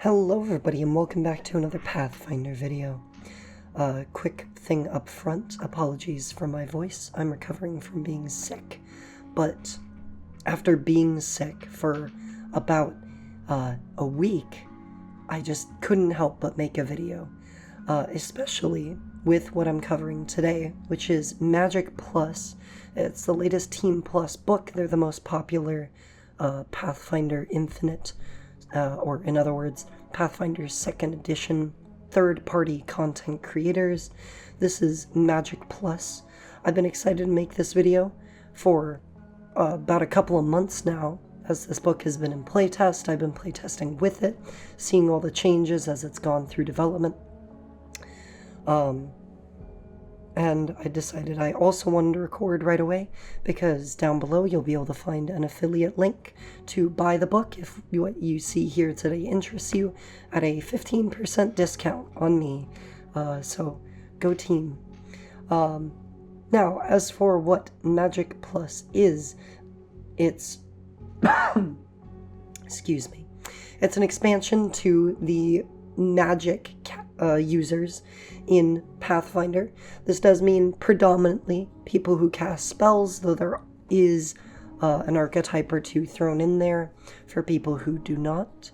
Hello everybody and welcome back to another Pathfinder video. Quick thing up front, apologies for my voice. I'm recovering from being sick, but after being sick for about a week, I just couldn't help but make a video, especially with what I'm covering today, which is Magic Plus. It's the latest Team Plus book. They're the most popular Pathfinder Infinite, or in other words, Pathfinder's 2nd edition, third-party content creators. This is Magic Plus. I've been excited to make this video for about a couple of months now, as this book has been in playtest. I've been playtesting with it, seeing all the changes as it's gone through development. And I decided I also wanted to record right away, because down below you'll be able to find an affiliate link to buy the book if what you see here today interests you, at a 15% discount on me. So go team. Now, as for what Magic Plus is, it's excuse me, it's an expansion to the magic users in Pathfinder. This does mean predominantly people who cast spells, though there is an archetype or two thrown in there for people who do not.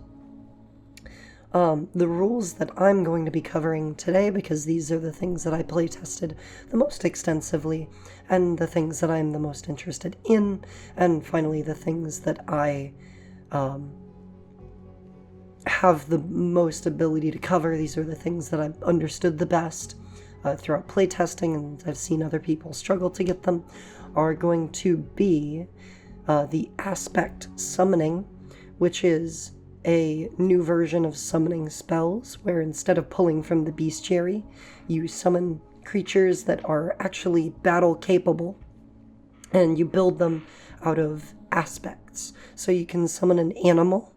The rules that I'm going to be covering today, because these are the things that I playtested the most extensively, and the things that I'm the most interested in, and finally the things that I have the most ability to cover. These are the things that I've understood the best throughout playtesting, and I've seen other people struggle to get them, are going to be the aspect summoning, which is a new version of summoning spells, where instead of pulling from the bestiary, you summon creatures that are actually battle capable, and you build them out of aspects. So you can summon an animal,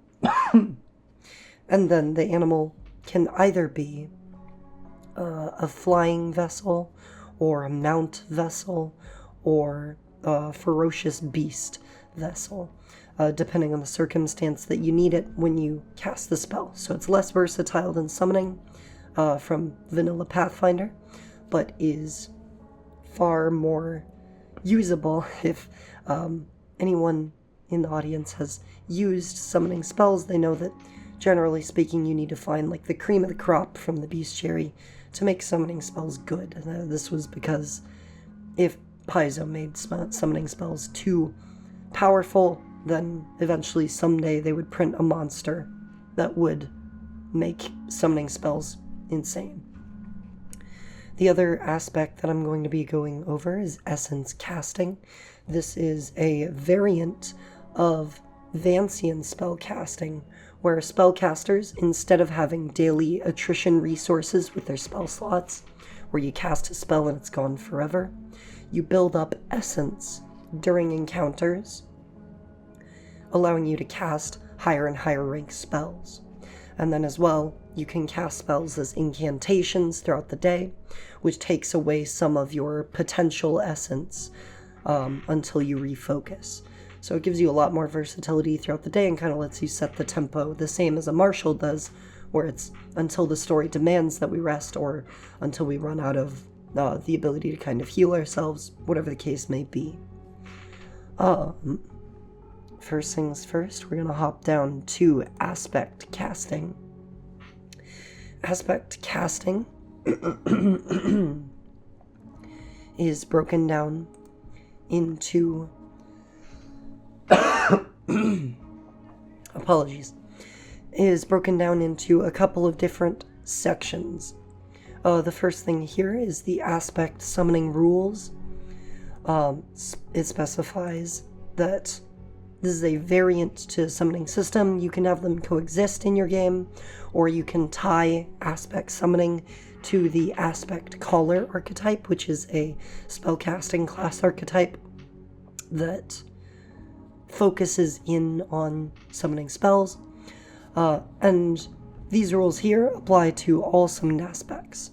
and then the animal can either be a flying vessel, or a mount vessel, or a ferocious beast vessel, depending on the circumstance that you need it when you cast the spell. So it's less versatile than summoning from vanilla Pathfinder, but is far more usable. If anyone in the audience has used summoning spells, they know that generally speaking, you need to find like the cream of the crop from the bestiary to make summoning spells good. This was because if Paizo made summoning spells too powerful, then eventually someday they would print a monster that would make summoning spells insane. The other aspect that I'm going to be going over is essence casting. This is a variant of Vancian spell casting, where spellcasters, instead of having daily attrition resources with their spell slots, where you cast a spell and it's gone forever, you build up essence during encounters, allowing you to cast higher and higher ranked spells. And then as well, you can cast spells as incantations throughout the day, which takes away some of your potential essence until you refocus. So it gives you a lot more versatility throughout the day and kind of lets you set the tempo, the same as a martial does, where it's until the story demands that we rest, or until we run out of the ability to kind of heal ourselves, whatever the case may be. First things first, we're going to hop down to aspect casting. Aspect casting is broken down into is broken down into a couple of different sections. The first thing here is the aspect summoning rules. It specifies that this is a variant to summoning system. You can have them coexist in your game, or you can tie aspect summoning to the aspect caller archetype, which is a spellcasting class archetype that focuses in on summoning spells, and these rules here apply to all summoned aspects.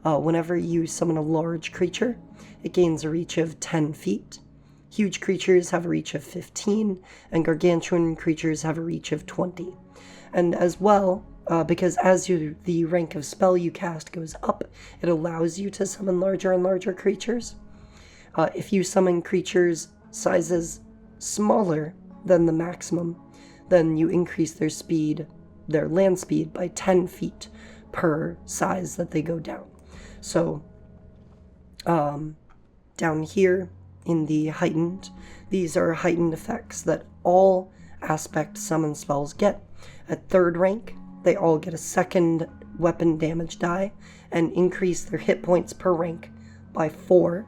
Whenever you summon a large creature, it gains a reach of 10 feet. Huge creatures have a reach of 15, and gargantuan creatures have a reach of 20. And as well, because as the rank of spell you cast goes up, it allows you to summon larger and larger creatures. If you summon creatures sizes smaller than the maximum, then you increase their speed, their land speed, by 10 feet per size that they go down. So, down here in the heightened, these are heightened effects that all aspect summon spells get. At 3rd rank, they all get a 2nd weapon damage die and increase their hit points per rank by 4.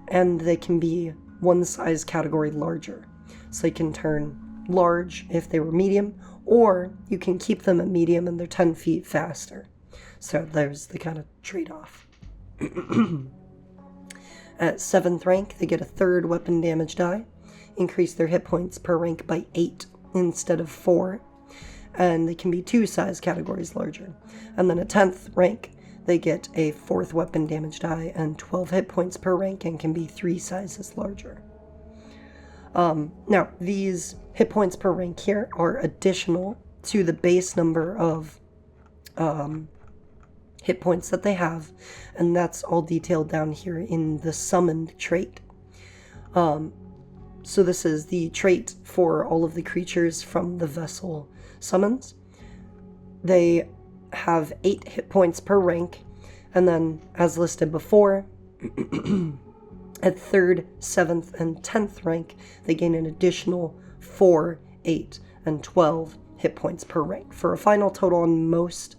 And they can be 1 size category larger. So they can turn large if they were medium, or you can keep them at medium and they're 10 feet faster. So there's the kind of trade-off. At 7th rank, they get a 3rd weapon damage die, increase their hit points per rank by 8 instead of 4, and they can be 2 size categories larger. And then at 10th rank, they get a 4th weapon damage die and 12 hit points per rank and can be 3 sizes larger. Now, these hit points per rank here are additional to the base number of hit points that they have, and that's all detailed down here in the summoned trait. So this is the trait for all of the creatures from the vessel summons. They have 8 hit points per rank, and then, as listed before, at 3rd, 7th, and 10th rank, they gain an additional 4, 8, and 12 hit points per rank, for a final total on most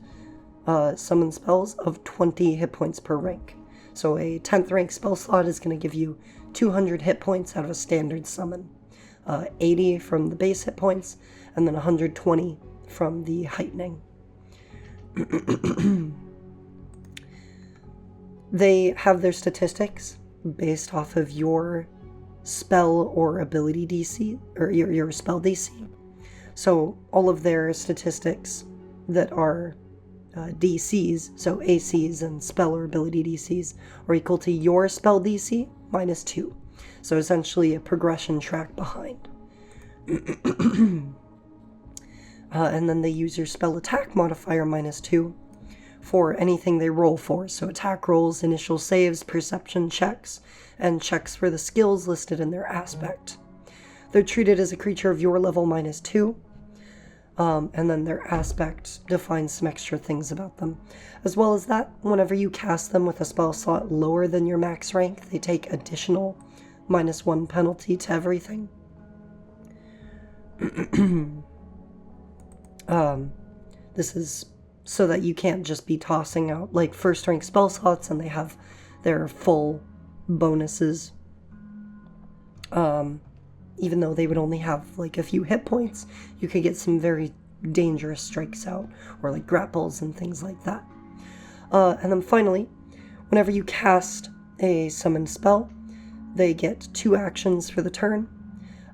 summon spells of 20 hit points per rank. So a 10th rank spell slot is going to give you 200 hit points out of a standard summon, 80 from the base hit points, and then 120 from the heightening. They have their statistics based off of your spell or ability DC, or your spell DC. So all of their statistics that are DCs, so ACs and spell or ability DCs, are equal to your spell DC minus 2. So essentially a progression track behind. And then they use your spell attack modifier minus 2 for anything they roll for. So attack rolls, initial saves, perception checks, and checks for the skills listed in their aspect. They're treated as a creature of your level minus 2. And then their aspect defines some extra things about them. As well as that, whenever you cast them with a spell slot lower than your max rank, they take additional -1 penalty to everything. This is so that you can't just be tossing out like 1st rank spell slots and they have their full bonuses. Even though they would only have like a few hit points, you could get some very dangerous strikes out, or like grapples and things like that. And then finally, whenever you cast a summoned spell, they get 2 actions for the turn,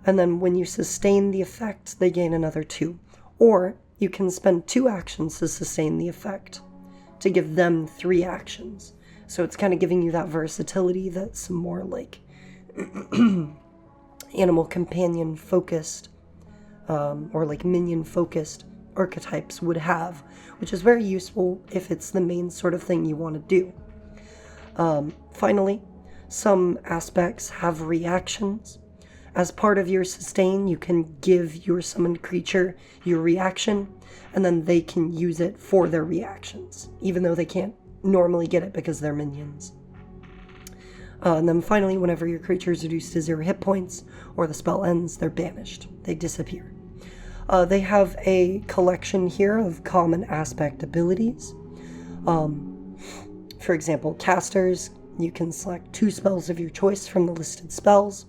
and then when you sustain the effect, they gain another 2. Or you can spend 2 actions to sustain the effect, to give them 3 actions. So it's kind of giving you that versatility that some more like animal companion focused or like minion focused archetypes would have, which is very useful if it's the main sort of thing you want to do. Finally, some aspects have reactions. As part of your sustain, you can give your summoned creature your reaction, and then they can use it for their reactions, even though they can't normally get it because they're minions. And then finally, whenever your creature is reduced to 0 hit points, or the spell ends, they're banished. They disappear. They have a collection here of common aspect abilities. For example, casters, you can select 2 spells of your choice from the listed spells,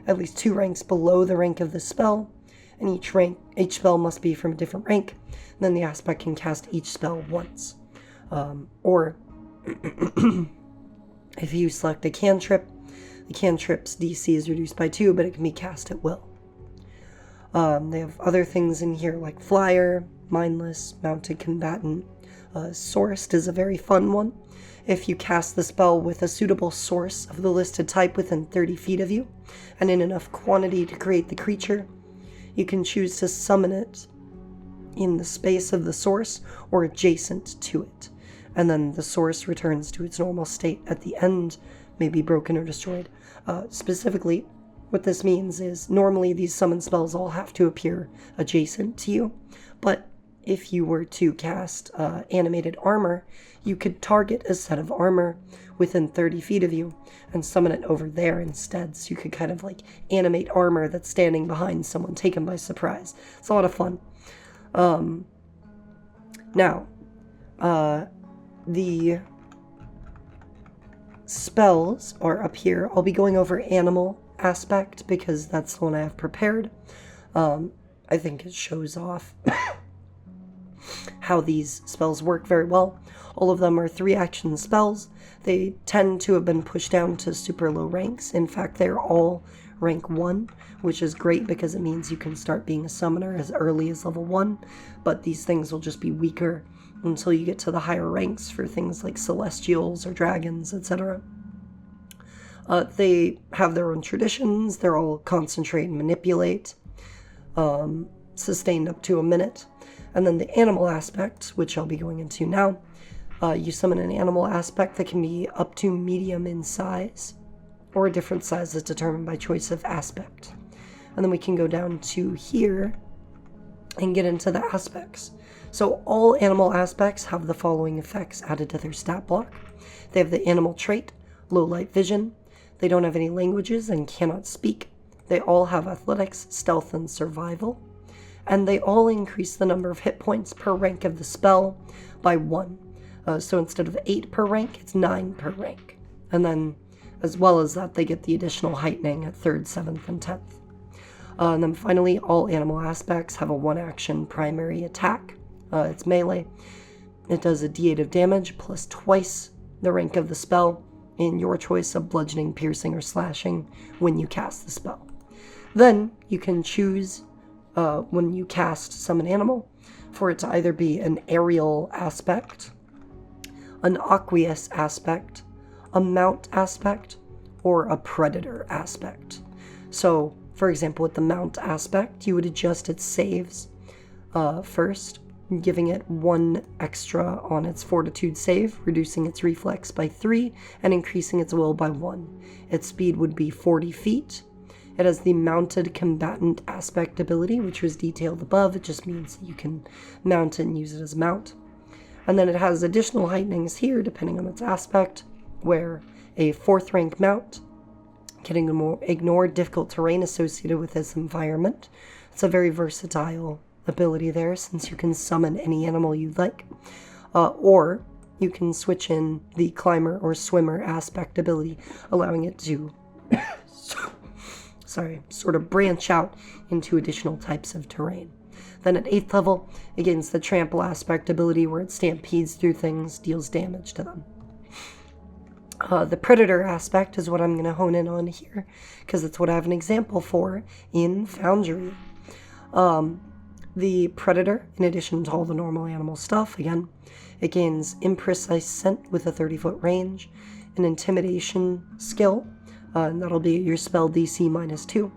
at least 2 ranks below the rank of the spell, and each spell must be from a different rank, and then the aspect can cast each spell once. Or if you select a cantrip, the cantrip's DC is reduced by 2, but it can be cast at will. They have other things in here like Flyer, Mindless, Mounted Combatant. Sourced is a very fun one. If you cast the spell with a suitable source of the listed type within 30 feet of you, and in enough quantity to create the creature, you can choose to summon it in the space of the source or adjacent to it. And then the source returns to its normal state at the end, may be broken or destroyed. Specifically, what this means is normally these summon spells all have to appear adjacent to you, but if you were to cast animated armor, you could target a set of armor within 30 feet of you and summon it over there instead. So you could kind of like animate armor that's standing behind someone taken by surprise. It's a lot of fun. Now, the spells are up here. I'll be going over animal aspect because that's the one I have prepared. I think it shows off how these spells work very well. All of them are 3-action spells. They tend to have been pushed down to super low ranks. In fact, they're all rank 1, which is great because it means you can start being a summoner as early as level 1, but these things will just be weaker until you get to the higher ranks for things like celestials or dragons, etc. They have their own traditions. They're all concentrate and manipulate, sustained up to a minute. And then the animal aspect, which I'll be going into now, you summon an animal aspect that can be up to medium in size, or a different size is determined by choice of aspect. And then we can go down to here and get into the aspects. So all animal aspects have the following effects added to their stat block. They have the animal trait, low light vision. They don't have any languages and cannot speak. They all have athletics, stealth, and survival. And they all increase the number of hit points per rank of the spell by 1. So instead of 8 per rank, it's 9 per rank. And then, as well as that, they get the additional heightening at 3rd, 7th, and 10th. And then finally, all animal aspects have a 1-action primary attack. It's melee. It does a d8 of damage plus twice the rank of the spell in your choice of bludgeoning, piercing, or slashing when you cast the spell. Then you can choose when you cast summon animal for it to either be an aerial aspect, an aqueous aspect, a mount aspect, or a predator aspect. So, for example, with the mount aspect, you would adjust its saves first, giving it 1 extra on its fortitude save, reducing its reflex by 3, and increasing its will by 1. Its speed would be 40 feet. It has the mounted combatant aspect ability, which was detailed above. It just means that you can mount it and use it as a mount. And then it has additional heightenings here, depending on its aspect, where a 4th rank mount can ignore difficult terrain associated with its environment. It's a very versatile ability there, since you can summon any animal you'd like. Or you can switch in the climber or swimmer aspect ability, allowing it to sort of branch out into additional types of terrain. Then at 8th level, it gains the trample aspect ability, where it stampedes through things, deals damage to them. The predator aspect is what I'm going to hone in on here, because it's what I have an example for in Foundry. The predator, in addition to all the normal animal stuff, again, it gains imprecise scent with a 30-foot range, an intimidation skill, and that'll be your spell DC -2.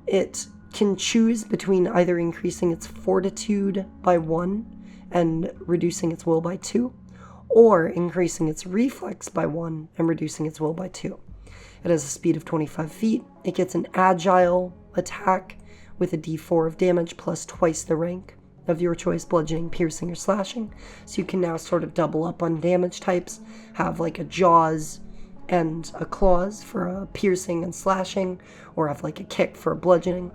It can choose between either increasing its fortitude by 1 and reducing its will by 2, or increasing its reflex by 1 and reducing its will by 2. It has a speed of 25 feet. It gets an agile attack with a d4 of damage plus twice the rank of your choice, bludgeoning, piercing, or slashing. So you can now sort of double up on damage types, have like a jaws and a claws for a piercing and slashing, or have like a kick for a bludgeoning.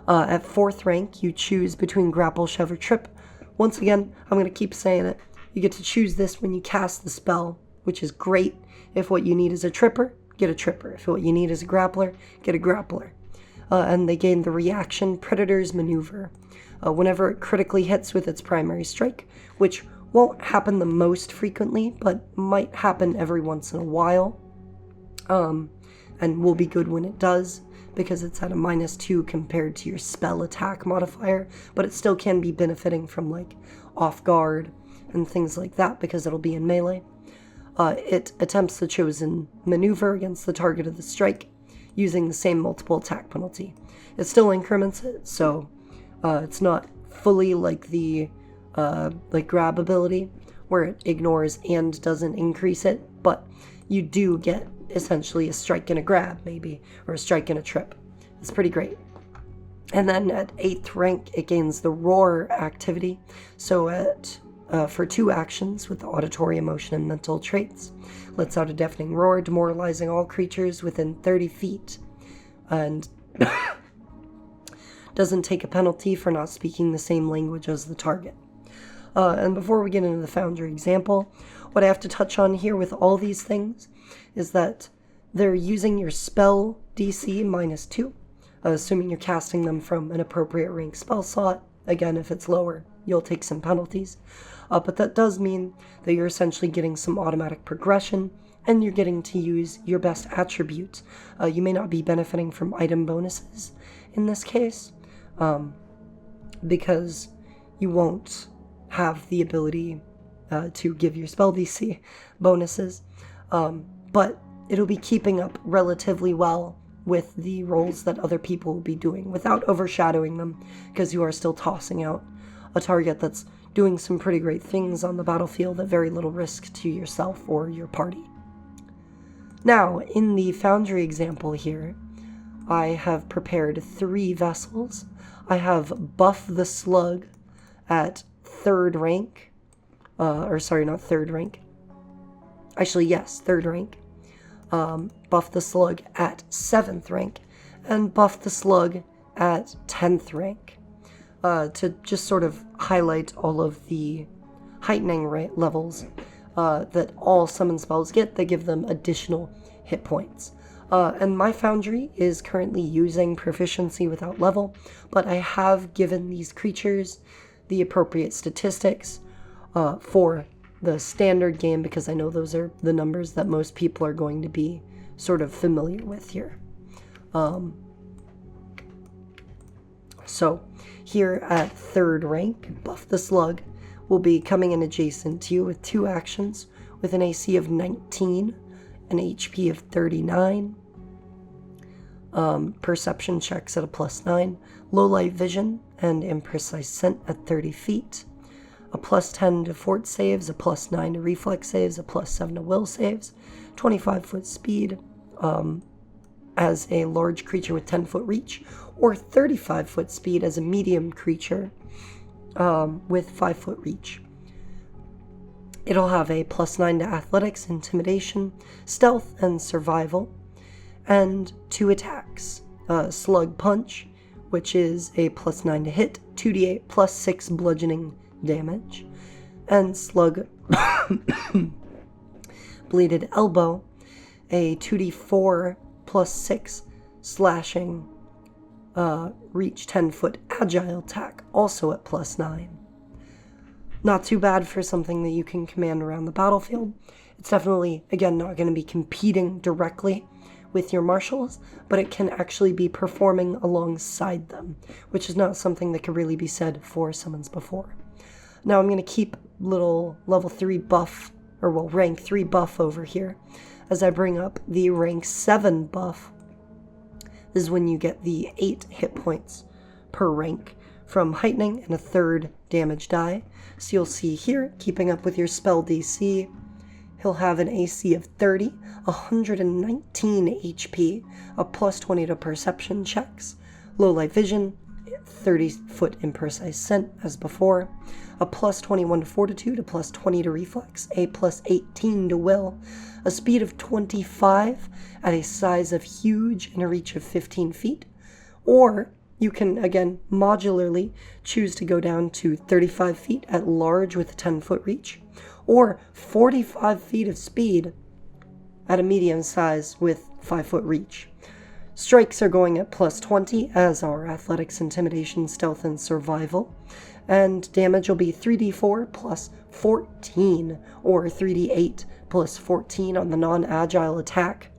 At 4th rank, you choose between grapple, shove, or trip. Once again, I'm going to keep saying it. You get to choose this when you cast the spell, which is great. If what you need is a tripper, get a tripper. If what you need is a grappler, get a grappler. And they gain the reaction Predator's Maneuver. Whenever it critically hits with its primary strike, which won't happen the most frequently, but might happen every once in a while, and will be good when it does, because it's at a -2 compared to your spell attack modifier, but it still can be benefiting from like off guard and things like that, because it'll be in melee. It attempts the chosen maneuver against the target of the strike, using the same multiple attack penalty. It still increments it, so it's not fully like the grab ability, where it ignores and doesn't increase it, but you do get essentially a strike and a grab, maybe, or a strike and a trip. It's pretty great. And then at 8th rank, it gains the Roar activity. So for 2 actions with the auditory, emotion, and mental traits, lets out a deafening roar, demoralizing all creatures within 30 feet. And doesn't take a penalty for not speaking the same language as the target. And before we get into the Foundry example, what I have to touch on here with all these things is that they're using your spell DC -2, assuming you're casting them from an appropriate rank spell slot. Again, if it's lower, you'll take some penalties. But that does mean that you're essentially getting some automatic progression, and you're getting to use your best attribute. You may not be benefiting from item bonuses in this case, because you won't have the ability to give your spell DC bonuses, but it'll be keeping up relatively well with the rolls that other people will be doing without overshadowing them, because you are still tossing out a target that's doing some pretty great things on the battlefield at very little risk to yourself or your party. Now, in the Foundry example here, I have prepared 3 vessels. I have Buff the Slugg at 3rd rank. Not 3rd rank. Actually, yes, 3rd rank. Buff the Slugg at 7th rank. And Buff the Slugg at 10th rank. To just sort of highlight all of the heightening levels that all summon spells get. They give them additional hit points. And my Foundry is currently using proficiency without level, but I have given these creatures the appropriate statistics for the standard game, because I know those are the numbers that most people are going to be sort of familiar with here. So here at 3rd rank, Buff the Slugg will be coming in adjacent to you with 2 actions with an AC of 19, an HP of 39, perception checks at a +9, low light vision and imprecise scent at 30 feet, a +10 to fort saves, a +9 to reflex saves, a +7 to will saves, 25-foot speed as a large creature with 10-foot reach, or 35-foot speed as a medium creature with 5-foot reach. It'll have a +9 to athletics, intimidation, stealth, and survival, and 2 attacks. Slug Punch, which is a +9 to hit, 2d8 +6 bludgeoning damage, and Slug Bleeded Elbow, a 2d4 +6 slashing reach 10-foot agile attack, also at +9. Not too bad for something that you can command around the battlefield. It's definitely, again, not going to be competing directly with your marshals, but it can actually be performing alongside them, which is not something that could really be said for summons before. Now I'm going to keep little level 3 buff, or well, rank 3 buff over here, as I bring up the rank 7 buff. This is when you get the 8 hit points per rank from heightening and a 3rd damage die. So you'll see here, keeping up with your spell DC, he'll have an AC of 30, 119 HP, a +20 to perception checks, low light vision, 30-foot imprecise scent as before, a +21 to fortitude, a +20 to reflex, a +18 to will, a speed of 25 at a size of huge and a reach of 15 feet, or you can, again, modularly choose to go down to 35 feet at large with a 10-foot reach, or 45 feet of speed at a medium size with 5-foot reach. Strikes are going at +20, as are athletics, intimidation, stealth, and survival, and damage will be 3d4 plus 14, or 3d8 plus 14 on the non-agile attack.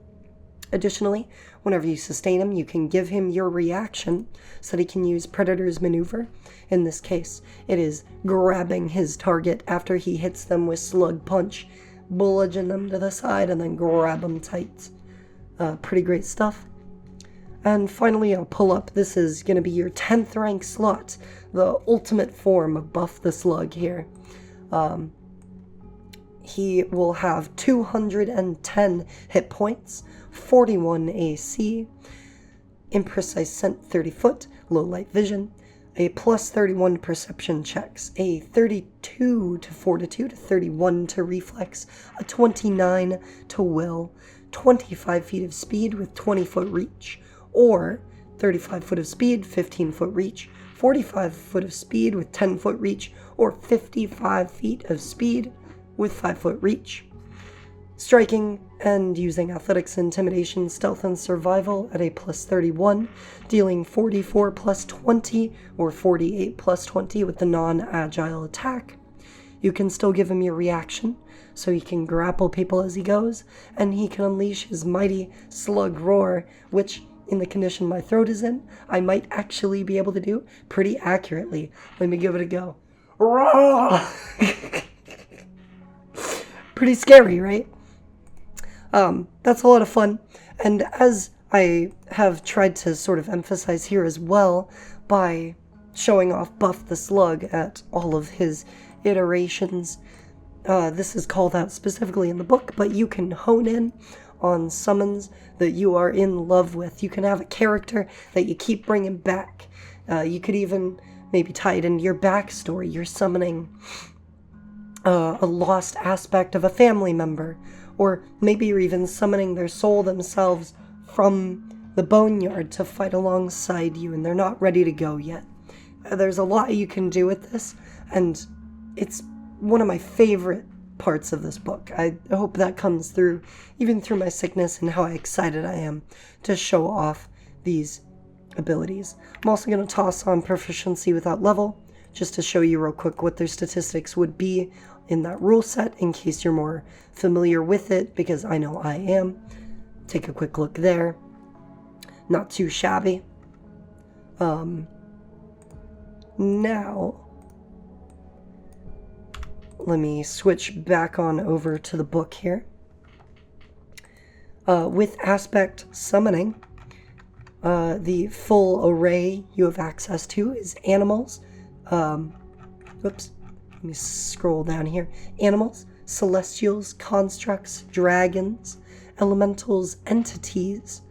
Additionally, whenever you sustain him, you can give him your reaction so that he can use Predator's Maneuver. In this case, it is grabbing his target after he hits them with Slug Punch, bludgeon them to the side, and then grab them tight. Pretty great stuff. And finally, I'll pull up, this is going to be your 10th rank slot, the ultimate form of Buff the Slugg here. He will have 210 hit points, 41 AC, imprecise scent 30 foot, low light vision, a plus 31 perception checks, a 32 to fortitude, 31 to reflex, a 29 to will, 25 feet of speed with 20 foot reach, or 35 foot of speed, 15 foot reach, 45 foot of speed with 10 foot reach, or 55 feet of speed with 5 foot reach. Striking and using athletics, intimidation, stealth, and survival at a plus 31, dealing 44 plus 20 or 48 plus 20 with the non-agile attack. You can still give him your reaction, so he can grapple people as he goes, and he can unleash his mighty slug roar, which, in the condition my throat is in, I might actually be able to do pretty accurately. Let me give it a go. Roar! Pretty scary, right? That's a lot of fun, and as I have tried to sort of emphasize here as well, by showing off Buff the Slugg at all of his iterations, this is called out specifically in the book, but you can hone in on summons that you are in love with. You can have a character that you keep bringing back. You could even maybe tie it into your backstory. You're summoning a lost aspect of a family member, or maybe you're even summoning their soul themselves from the boneyard to fight alongside you, and they're not ready to go yet. There's a lot you can do with this, and it's one of my favorite parts of this book. I hope that comes through, even through my sickness, and how excited I am to show off these abilities. I'm also going to toss on proficiency without level, just to show you real quick what their statistics would be in that rule set, in case you're more familiar with it, because I know I am. Take a quick look there. Not too shabby. Now, let me switch back on over to the book here. With aspect summoning, the full array you have access to is animals. Whoops. Let me scroll down here. Animals, celestials, constructs, dragons, elementals, entities,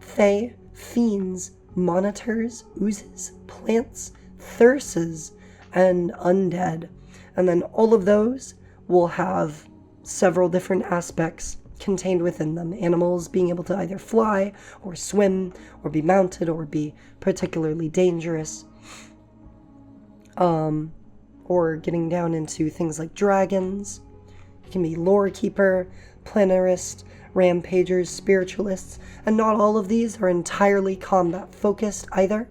fae, fiends, monitors, oozes, plants, thyrses, and undead. And then all of those will have several different aspects contained within them. Animals being able to either fly, or swim, or be mounted, or be particularly dangerous. Or getting down into things like dragons. You can be lore keeper, planarist, rampagers, spiritualists, and not all of these are entirely combat focused either.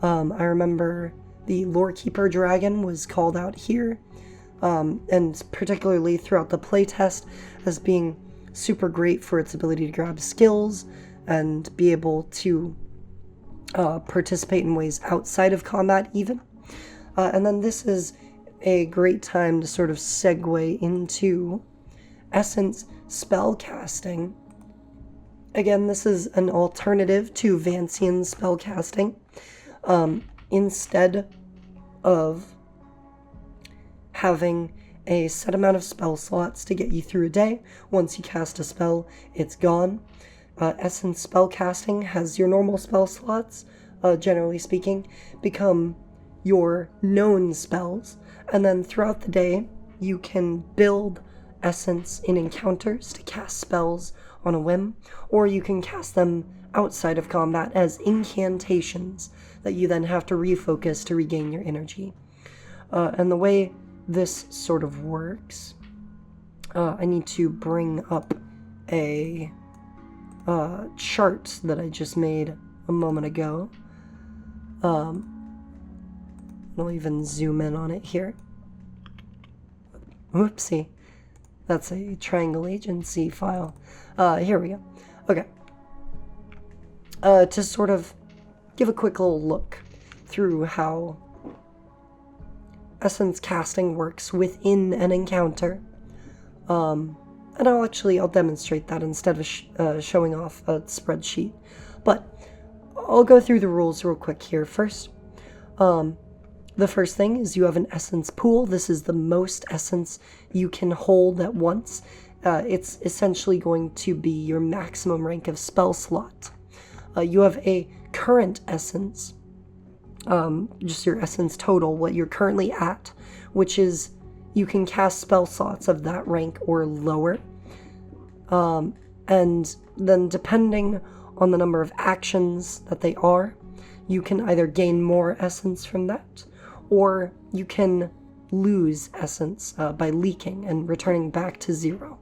I remember the lore keeper dragon was called out here, and particularly throughout the playtest as being super great for its ability to grab skills and be able to participate in ways outside of combat even. And then this is a great time to sort of segue into essence spell casting. Again, this is an alternative to Vancian spell casting. Instead of having a set amount of spell slots to get you through a day, once you cast a spell, it's gone. Essence spell casting has your normal spell slots, generally speaking, become your known spells, and then throughout the day you can build essence in encounters to cast spells on a whim, or you can cast them outside of combat as incantations that you then have to refocus to regain your energy. And the way this sort of works, I need to bring up a chart that I just made a moment ago. I'll even zoom in on it here. Whoopsie. That's a triangle agency file. Here we go. Okay. To sort of give a quick little look through how essence casting works within an encounter. And I'll demonstrate that instead of showing off a spreadsheet. But I'll go through the rules real quick here first. The first thing is you have an essence pool. This is the most essence you can hold at once. It's essentially going to be your maximum rank of spell slot. You have a current essence, just your essence total, what you're currently at, which is you can cast spell slots of that rank or lower. And then depending on the number of actions that they are, you can either gain more essence from that, or you can lose essence by leaking and returning back to 0.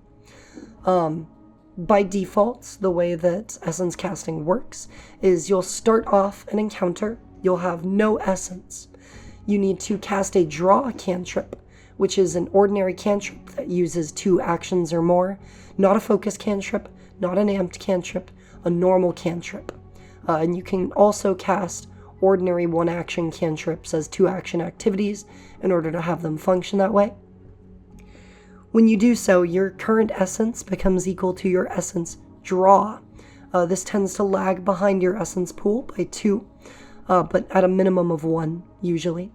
By default, the way that essence casting works is you'll start off an encounter, you'll have no essence. You need to cast a draw cantrip, which is an ordinary cantrip that uses 2 actions or more, not a focus cantrip, not an amped cantrip, a normal cantrip. And you can also cast ordinary 1-action cantrips as 2-action activities in order to have them function that way. When you do so, your current essence becomes equal to your essence draw. This tends to lag behind your essence pool by 2, but at a minimum of 1 usually.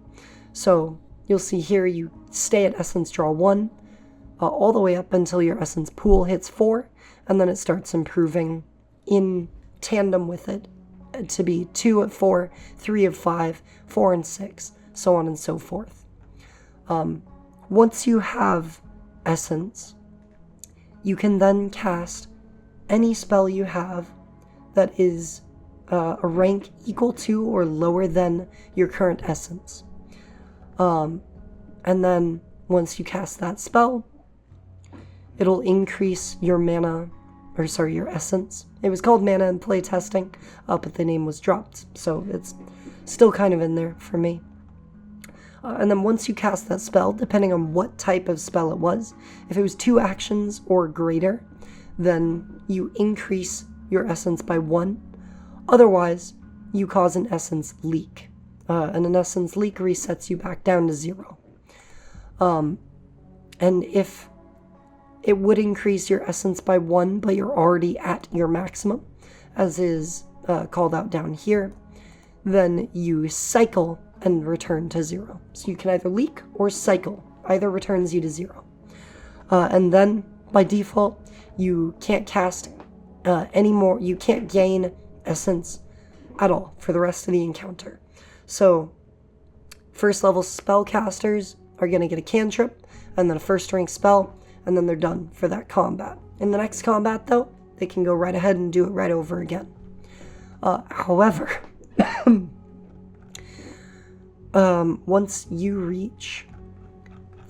So you'll see here you stay at essence draw 1 all the way up until your essence pool hits 4, and then it starts improving in tandem with it to be 2 at 4, 3 at 5, 4 and 6, so on and so forth. Once you have essence, you can then cast any spell you have that is a rank equal to or lower than your current essence. And then once you cast that spell, it'll increase your mana, your essence. It was called mana in playtesting, but the name was dropped, so it's still kind of in there for me. And then once you cast that spell, depending on what type of spell it was, if it was 2 actions or greater, then you increase your essence by 1. Otherwise, you cause an essence leak. And an essence leak resets you back down to 0. And if it would increase your essence by 1, but you're already at your maximum, as is called out down here, then you cycle and return to 0. So you can either leak or cycle. Either returns you to 0. And then, by default, you can't cast anymore. You can't gain essence at all for the rest of the encounter. So, first level spellcasters are going to get a cantrip, and then a first rank spell, and then they're done for that combat. In the next combat, though, they can go right ahead and do it right over again. However, once you reach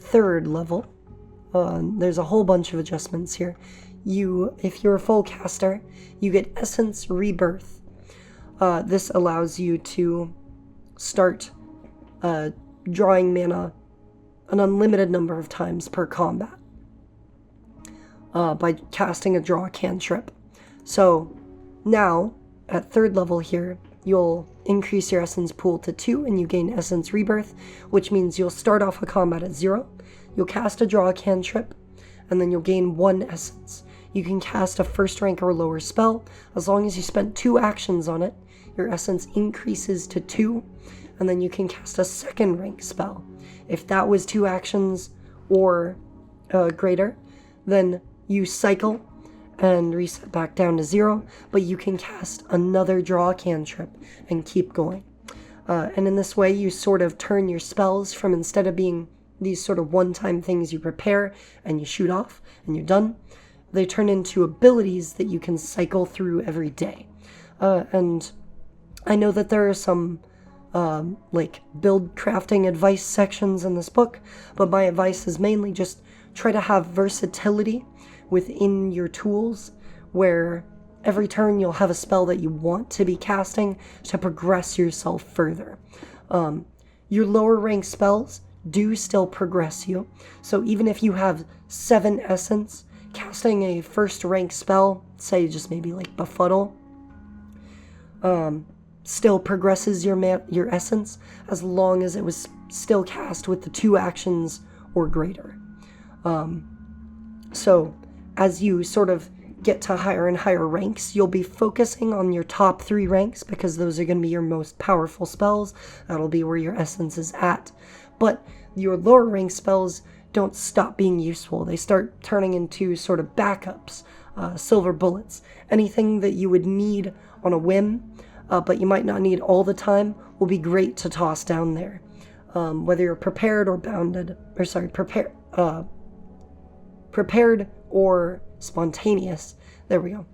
3rd level, there's a whole bunch of adjustments here. If you're a full caster, you get Essence Rebirth. This allows you to start drawing mana an unlimited number of times per combat by casting a draw cantrip. So now, at 3rd level here, you'll increase your essence pool to 2 and you gain Essence Rebirth, which means you'll start off a combat at 0, you'll cast a draw cantrip, and then you'll gain 1 essence. You can cast a first rank or lower spell. As long as you spent 2 actions on it, your essence increases to 2, and then you can cast a 2nd rank spell. If that was 2 actions or greater, then you cycle and reset back down to 0, but you can cast another draw cantrip and keep going. And in this way, you sort of turn your spells from, instead of being these sort of one-time things you prepare and you shoot off and you're done, they turn into abilities that you can cycle through every day. And I know that there are some build crafting advice sections in this book, but my advice is mainly just try to have versatility within your tools, where every turn you'll have a spell that you want to be casting to progress yourself further. Your lower rank spells do still progress you, so even if you have 7 essence, casting a first rank spell, say just maybe like Befuddle, still progresses your essence as long as it was still cast with the 2 actions or greater. So as you sort of get to higher and higher ranks, you'll be focusing on your top 3 ranks because those are going to be your most powerful spells. That'll be where your essence is at. But your lower rank spells don't stop being useful. They start turning into sort of backups, silver bullets. Anything that you would need on a whim, but you might not need all the time, will be great to toss down there. Whether you're prepared or prepared or spontaneous. There we go.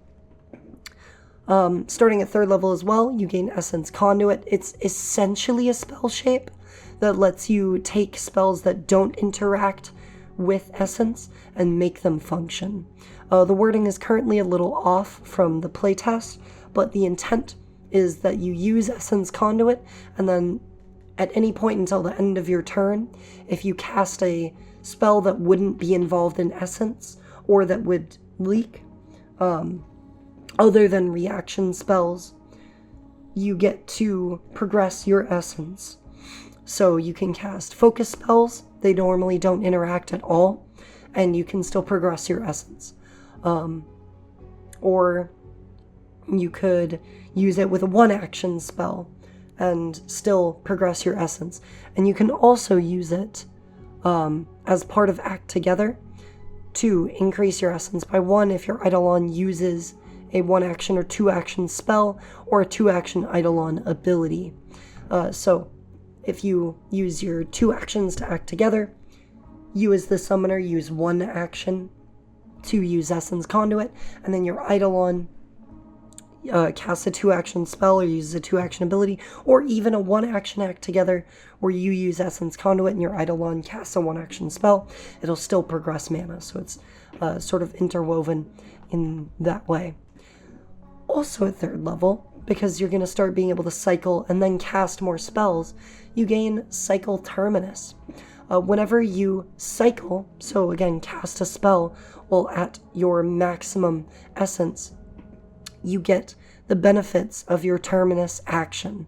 Starting at 3rd level as well, you gain Essence Conduit. It's essentially a spell shape that lets you take spells that don't interact with Essence and make them function. The wording is currently a little off from the playtest, but the intent is that you use Essence Conduit, and then at any point until the end of your turn, if you cast a spell that wouldn't be involved in Essence, or that would leak, other than reaction spells, you get to progress your Essence. So you can cast focus spells, they normally don't interact at all, and you can still progress your Essence. Or you could use it with a 1-action spell and still progress your Essence. And you can also use it as part of Act Together to increase your Essence by 1 if your Eidolon uses a 1-action or 2-action spell or a 2-action Eidolon ability. So if you use your 2 actions to act together, you as the summoner use 1 action to use Essence Conduit, and then your Eidolon casts a 2-action spell or uses a 2-action ability, or even a 1-action act together where you use Essence Conduit and your Eidolon casts a 1-action spell. It'll still progress mana, so it's sort of interwoven in that way. Also at 3rd level, because you're going to start being able to cycle and then cast more spells, you gain Cycle Terminus. Whenever you cycle, so again, cast a spell while at your maximum essence, you get the benefits of your Terminus action.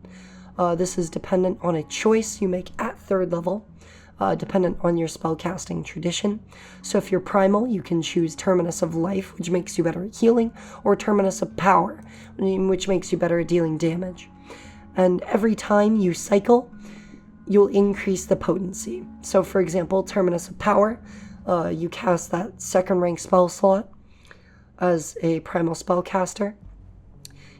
This is dependent on a choice you make at 3rd level, dependent on your spellcasting tradition. So if you're primal, you can choose Terminus of Life, which makes you better at healing, or Terminus of Power, which makes you better at dealing damage. And every time you cycle, you'll increase the potency. So for example, Terminus of Power, you cast that 2nd rank spell slot as a primal spellcaster.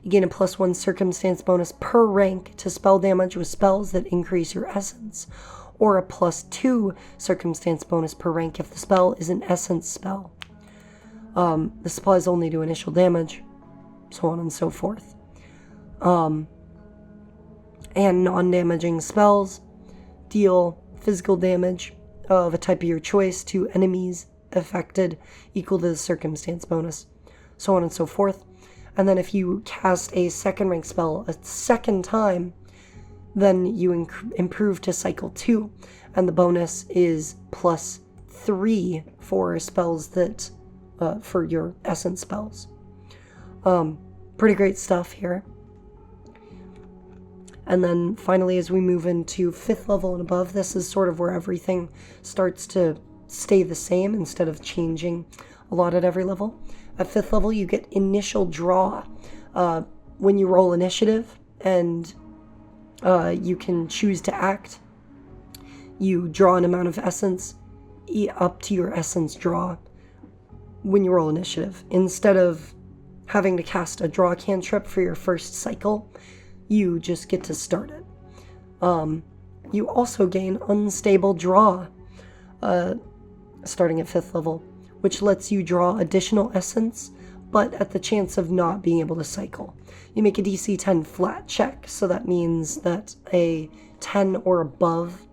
You gain a +1 circumstance bonus per rank to spell damage with spells that increase your essence, or a +2 circumstance bonus per rank if the spell is an essence spell. This applies only to initial damage, so on and so forth. And non-damaging spells deal physical damage of a type of your choice to enemies affected equal to the circumstance bonus, so on and so forth. And then if you cast a 2nd rank spell a 2nd time, then you improve to cycle 2, and the bonus is +3 for spells that, for your essence spells. Pretty great stuff here. And then finally, as we move into 5th level and above, this is sort of where everything starts to stay the same instead of changing a lot at every level. At 5th level, you get Initial Draw. When you roll initiative and you can choose to act, you draw an amount of essence up to your essence draw when you roll initiative. Instead of having to cast a draw cantrip for your first cycle, you just get to start it. You also gain Unstable Draw starting at 5th level, which lets you draw additional essence, but at the chance of not being able to cycle. You make a DC 10 flat check, so that means that a 10 or above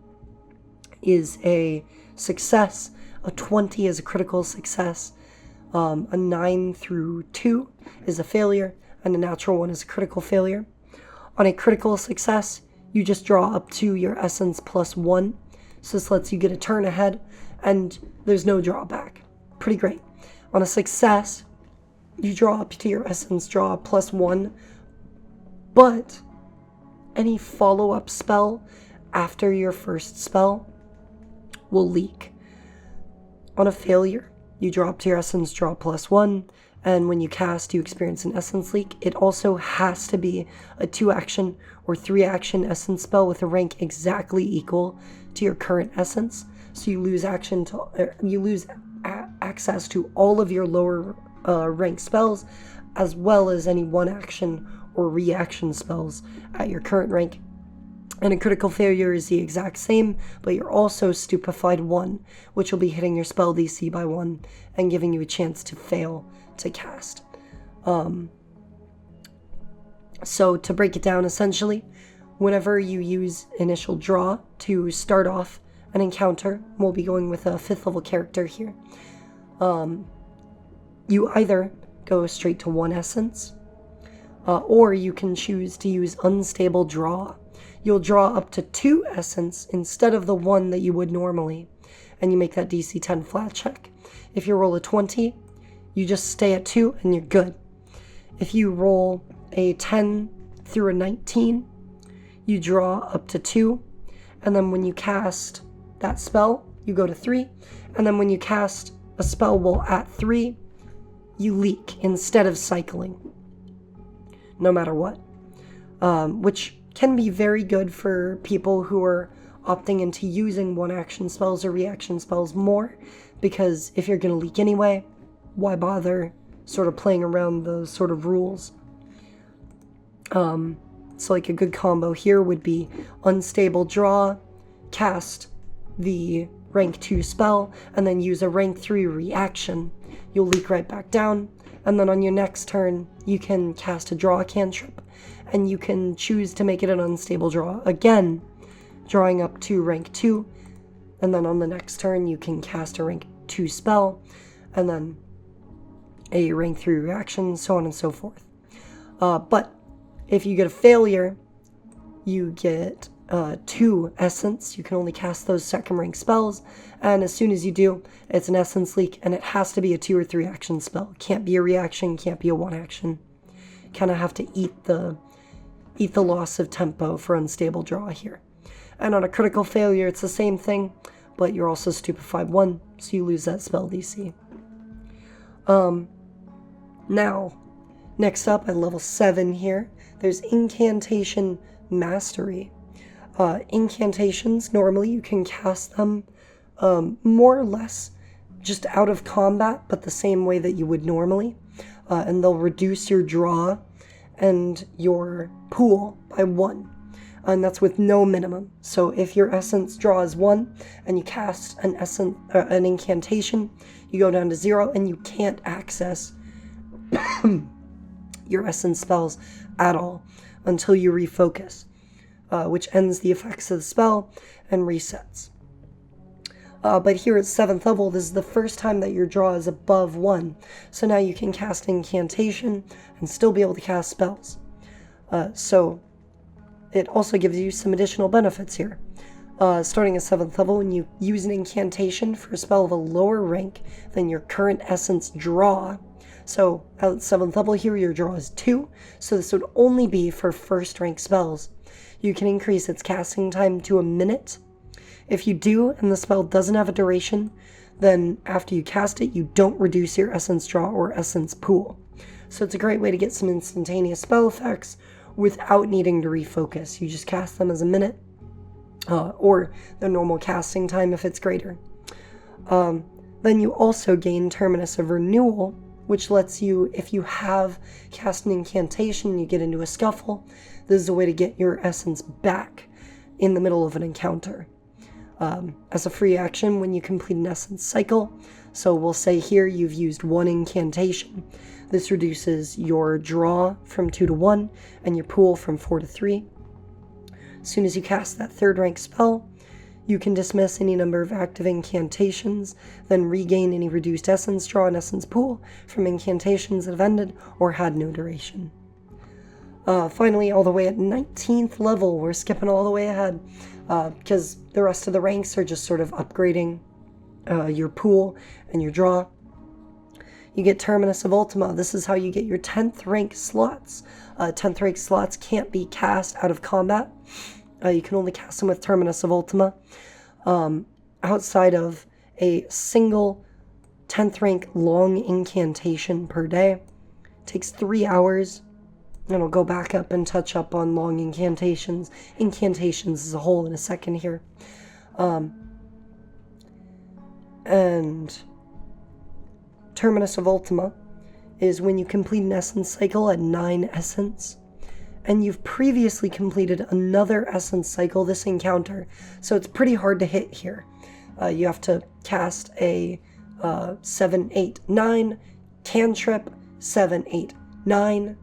is a success, a 20 is a critical success, a 9 through 2 is a failure, and a natural 1 is a critical failure. On a critical success, you just draw up to your essence +1, so this lets you get a turn ahead, and there's no drawback. Pretty great. On a success, you draw up to your essence draw +1, but any follow-up spell after your first spell will leak. On a failure, you drop to your essence draw +1, and when you cast, you experience an essence leak. It also has to be a 2-action or 3-action essence spell with a rank exactly equal to your current essence. So you lose access to all of your lower rank spells, as well as any 1-action or reaction spells at your current rank. And a critical failure is the exact same, but you're also stupefied 1, which will be hitting your spell DC by 1 and giving you a chance to fail to cast. So to break it down, essentially, whenever you use initial draw to start off an encounter, we'll be going with a 5th level character here, you either go straight to 1 essence, or you can choose to use unstable draw. You'll draw up to 2 essence instead of the 1 that you would normally, and you make that DC 10 flat check. If you roll a 20, you just stay at 2 and you're good. If you roll a 10 through a 19, you draw up to 2, and then when you cast that spell, you go to 3, and then when you cast a spell while at 3, you leak instead of cycling, no matter what, which can be very good for people who are opting into using 1-action spells or reaction spells more, because if you're going to leak anyway, why bother sort of playing around those sort of rules? So like a good combo here would be unstable draw, cast the rank 2 spell, and then use a rank 3 reaction. You'll leak right back down, and then on your next turn, you can cast a draw cantrip, and you can choose to make it an unstable draw again, drawing up to rank 2, and then on the next turn, you can cast a rank 2 spell, and then a rank 3 reaction, so on and so forth. But if you get a failure, you get 2 essence. You can only cast those 2nd rank spells, and as soon as you do, it's an essence leak, and it has to be a 2 or 3 action spell. Can't be a reaction, can't be a 1 action. Kind of have to eat the loss of tempo for unstable draw here. And on a critical failure, it's the same thing, but you're also stupefied 1, so you lose that spell DC. Now, next up at level 7 here, there's Incantation Mastery. Incantations, normally you can cast them more or less just out of combat, but the same way that you would normally, and they'll reduce your draw and your pool by 1, and that's with no minimum. So if your essence draw is 1 and you cast an incantation, you go down to 0 and you can't access your essence spells at all until you refocus, which ends the effects of the spell and resets. But here at 7th level, this is the first time that your draw is above 1, so now you can cast incantation and still be able to cast spells. So it also gives you some additional benefits here. Starting at 7th level, when you use an incantation for a spell of a lower rank than your current essence draw, so at 7th level here, your draw is 2, so this would only be for 1st rank spells. You can increase its casting time to a minute. If you do, and the spell doesn't have a duration, then after you cast it, you don't reduce your essence draw or essence pool. So it's a great way to get some instantaneous spell effects without needing to refocus. You just cast them as a minute, or the normal casting time if it's greater. Then you also gain Terminus of Renewal, which lets you, if you have cast an incantation and you get into a scuffle, this is a way to get your essence back in the middle of an encounter. As a free action when you complete an essence cycle, so we'll say here you've used 1 incantation. This reduces your draw from 2 to 1 and your pool from 4 to 3. As soon as you cast that 3rd rank spell, you can dismiss any number of active incantations, then regain any reduced essence draw and essence pool from incantations that have ended or had no duration. Finally, all the way at 19th level, we're skipping all the way ahead, because the rest of the ranks are just sort of upgrading your pool and your draw. You get Terminus of Ultima. This is how you get your 10th rank slots. 10th rank slots can't be cast out of combat. You can only cast them with Terminus of Ultima. Outside of a single 10th rank long incantation per day. Takes 3 hours. And I'll go back up and touch up on long incantations as a whole in a second here. And Terminus of Ultima is when you complete an essence cycle at 9 essence, and you've previously completed another essence cycle this encounter, so it's pretty hard to hit here. You have to cast a 7, 8, 9 cantrip, 7, 8, 9,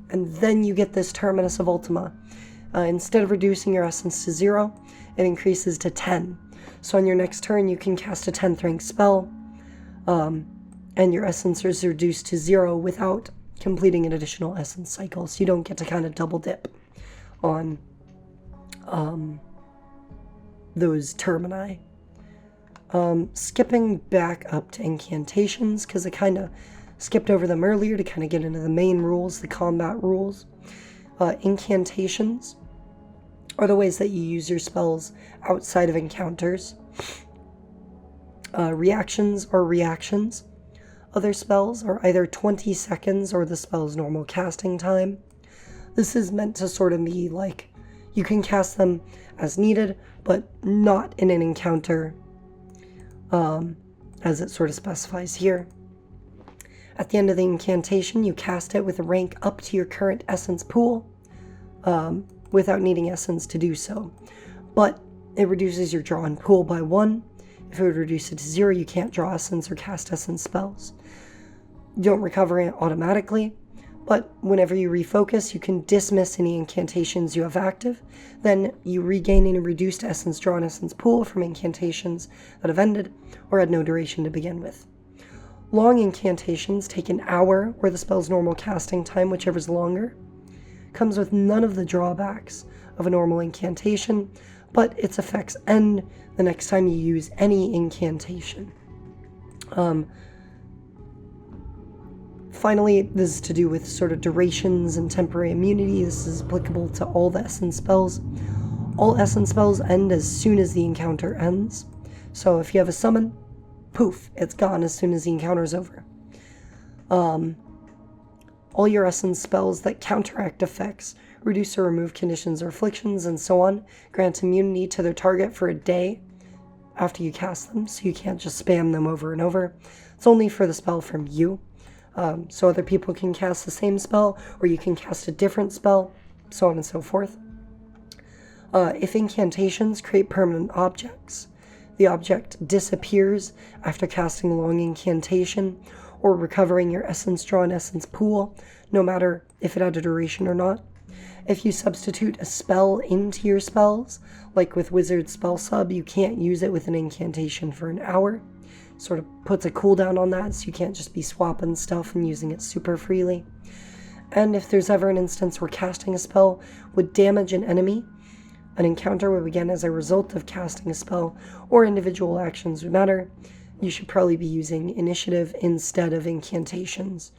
and then you get this Terminus of Ultima. Instead of reducing your essence to 0, it increases to 10. So on your next turn, you can cast a 10th rank spell, and your essence is reduced to 0 without completing an additional essence cycle. So you don't get to kind of double dip on those termini. Skipping back up to incantations, because I kind of skipped over them earlier to kind of get into the main rules, the combat rules. Incantations are the ways that you use your spells outside of encounters. Reactions are reactions. Other spells are either 20 seconds or the spell's normal casting time. This is meant to sort of be like, you can cast them as needed, but not in an encounter, as it sort of specifies here. At the end of the incantation, you cast it with a rank up to your current essence pool, without needing essence to do so. But it reduces your drawn pool by 1. If it would reduce it to 0, you can't draw essence or cast essence spells. You don't recover it automatically, but whenever you refocus, you can dismiss any incantations you have active. Then you regain any reduced essence drawn essence pool from incantations that have ended or had no duration to begin with. Long incantations take an hour, or the spell's normal casting time, whichever's longer. Comes with none of the drawbacks of a normal incantation, but its effects end the next time you use any incantation. Finally, this is to do with sort of durations and temporary immunity. This is applicable to all the essence spells. All essence spells end as soon as the encounter ends. So if you have a summon, poof, it's gone as soon as the encounter is over. All your essence spells that counteract effects, reduce or remove conditions or afflictions, and so on, grant immunity to their target for a day after you cast them, so you can't just spam them over and over. It's only for the spell from you. So other people can cast the same spell, or you can cast a different spell, so on and so forth. If incantations create permanent objects, the object disappears after casting a long incantation, or recovering your essence drawn essence pool, no matter if it had a duration or not. If you substitute a spell into your spells, like with Wizard Spell Sub, you can't use it with an incantation for an hour. Sort of puts a cooldown on that, so you can't just be swapping stuff and using it super freely. And if there's ever an instance where casting a spell would damage an enemy, an encounter would begin as a result of casting a spell, or individual actions would matter, you should probably be using initiative instead of incantations.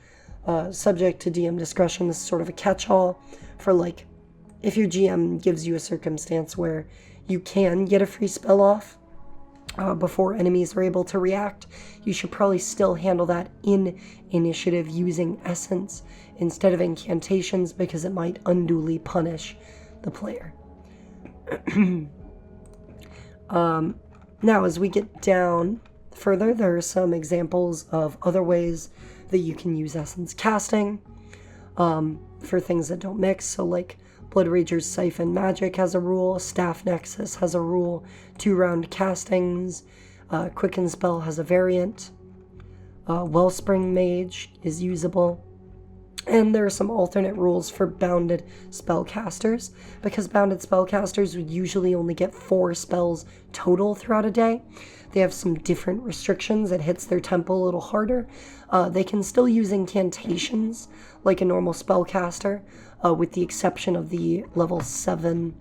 Subject to DM discretion, this is sort of a catch-all for, like, if your GM gives you a circumstance where you can get a free spell off before enemies are able to react, you should probably still handle that in initiative using essence instead of incantations, because it might unduly punish the player. Now, as we get down further, there are some examples of other ways that you can use essence casting for things that don't mix. So like Blood Rager's Siphon Magic has a rule, Staff Nexus has a rule, 2-round castings, Quicken Spell has a variant, Wellspring Mage is usable, and there are some alternate rules for bounded spellcasters, because bounded spellcasters would usually only get 4 spells total throughout a day. They have some different restrictions. It hits their tempo a little harder. They can still use incantations like a normal spellcaster, with the exception of the level 7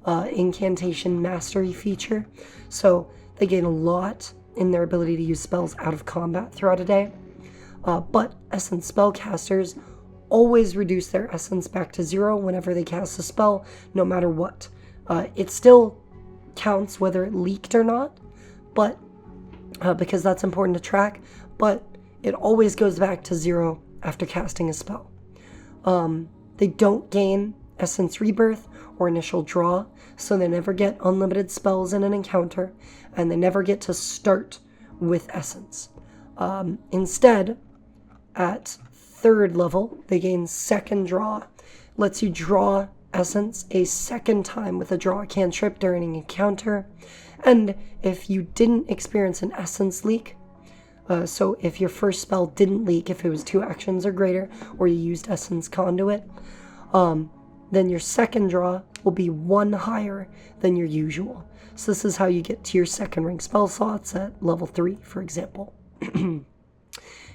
incantation mastery feature. So they gain a lot in their ability to use spells out of combat throughout a day. But essence spellcasters always reduce their essence back to 0 whenever they cast a spell, no matter what. It still counts whether it leaked or not, but because that's important to track, but it always goes back to 0 after casting a spell. They don't gain Essence Rebirth or Initial Draw, so they never get unlimited spells in an encounter, and they never get to start with Essence. Instead, at 3rd level, they gain Second Draw, lets you draw Essence a second time with a draw cantrip during an encounter, and if you didn't experience an Essence leak, so if your first spell didn't leak, if it was 2 actions or greater, or you used Essence Conduit, then your second draw will be 1 higher than your usual. So this is how you get to your second rank spell slots at level 3, for example.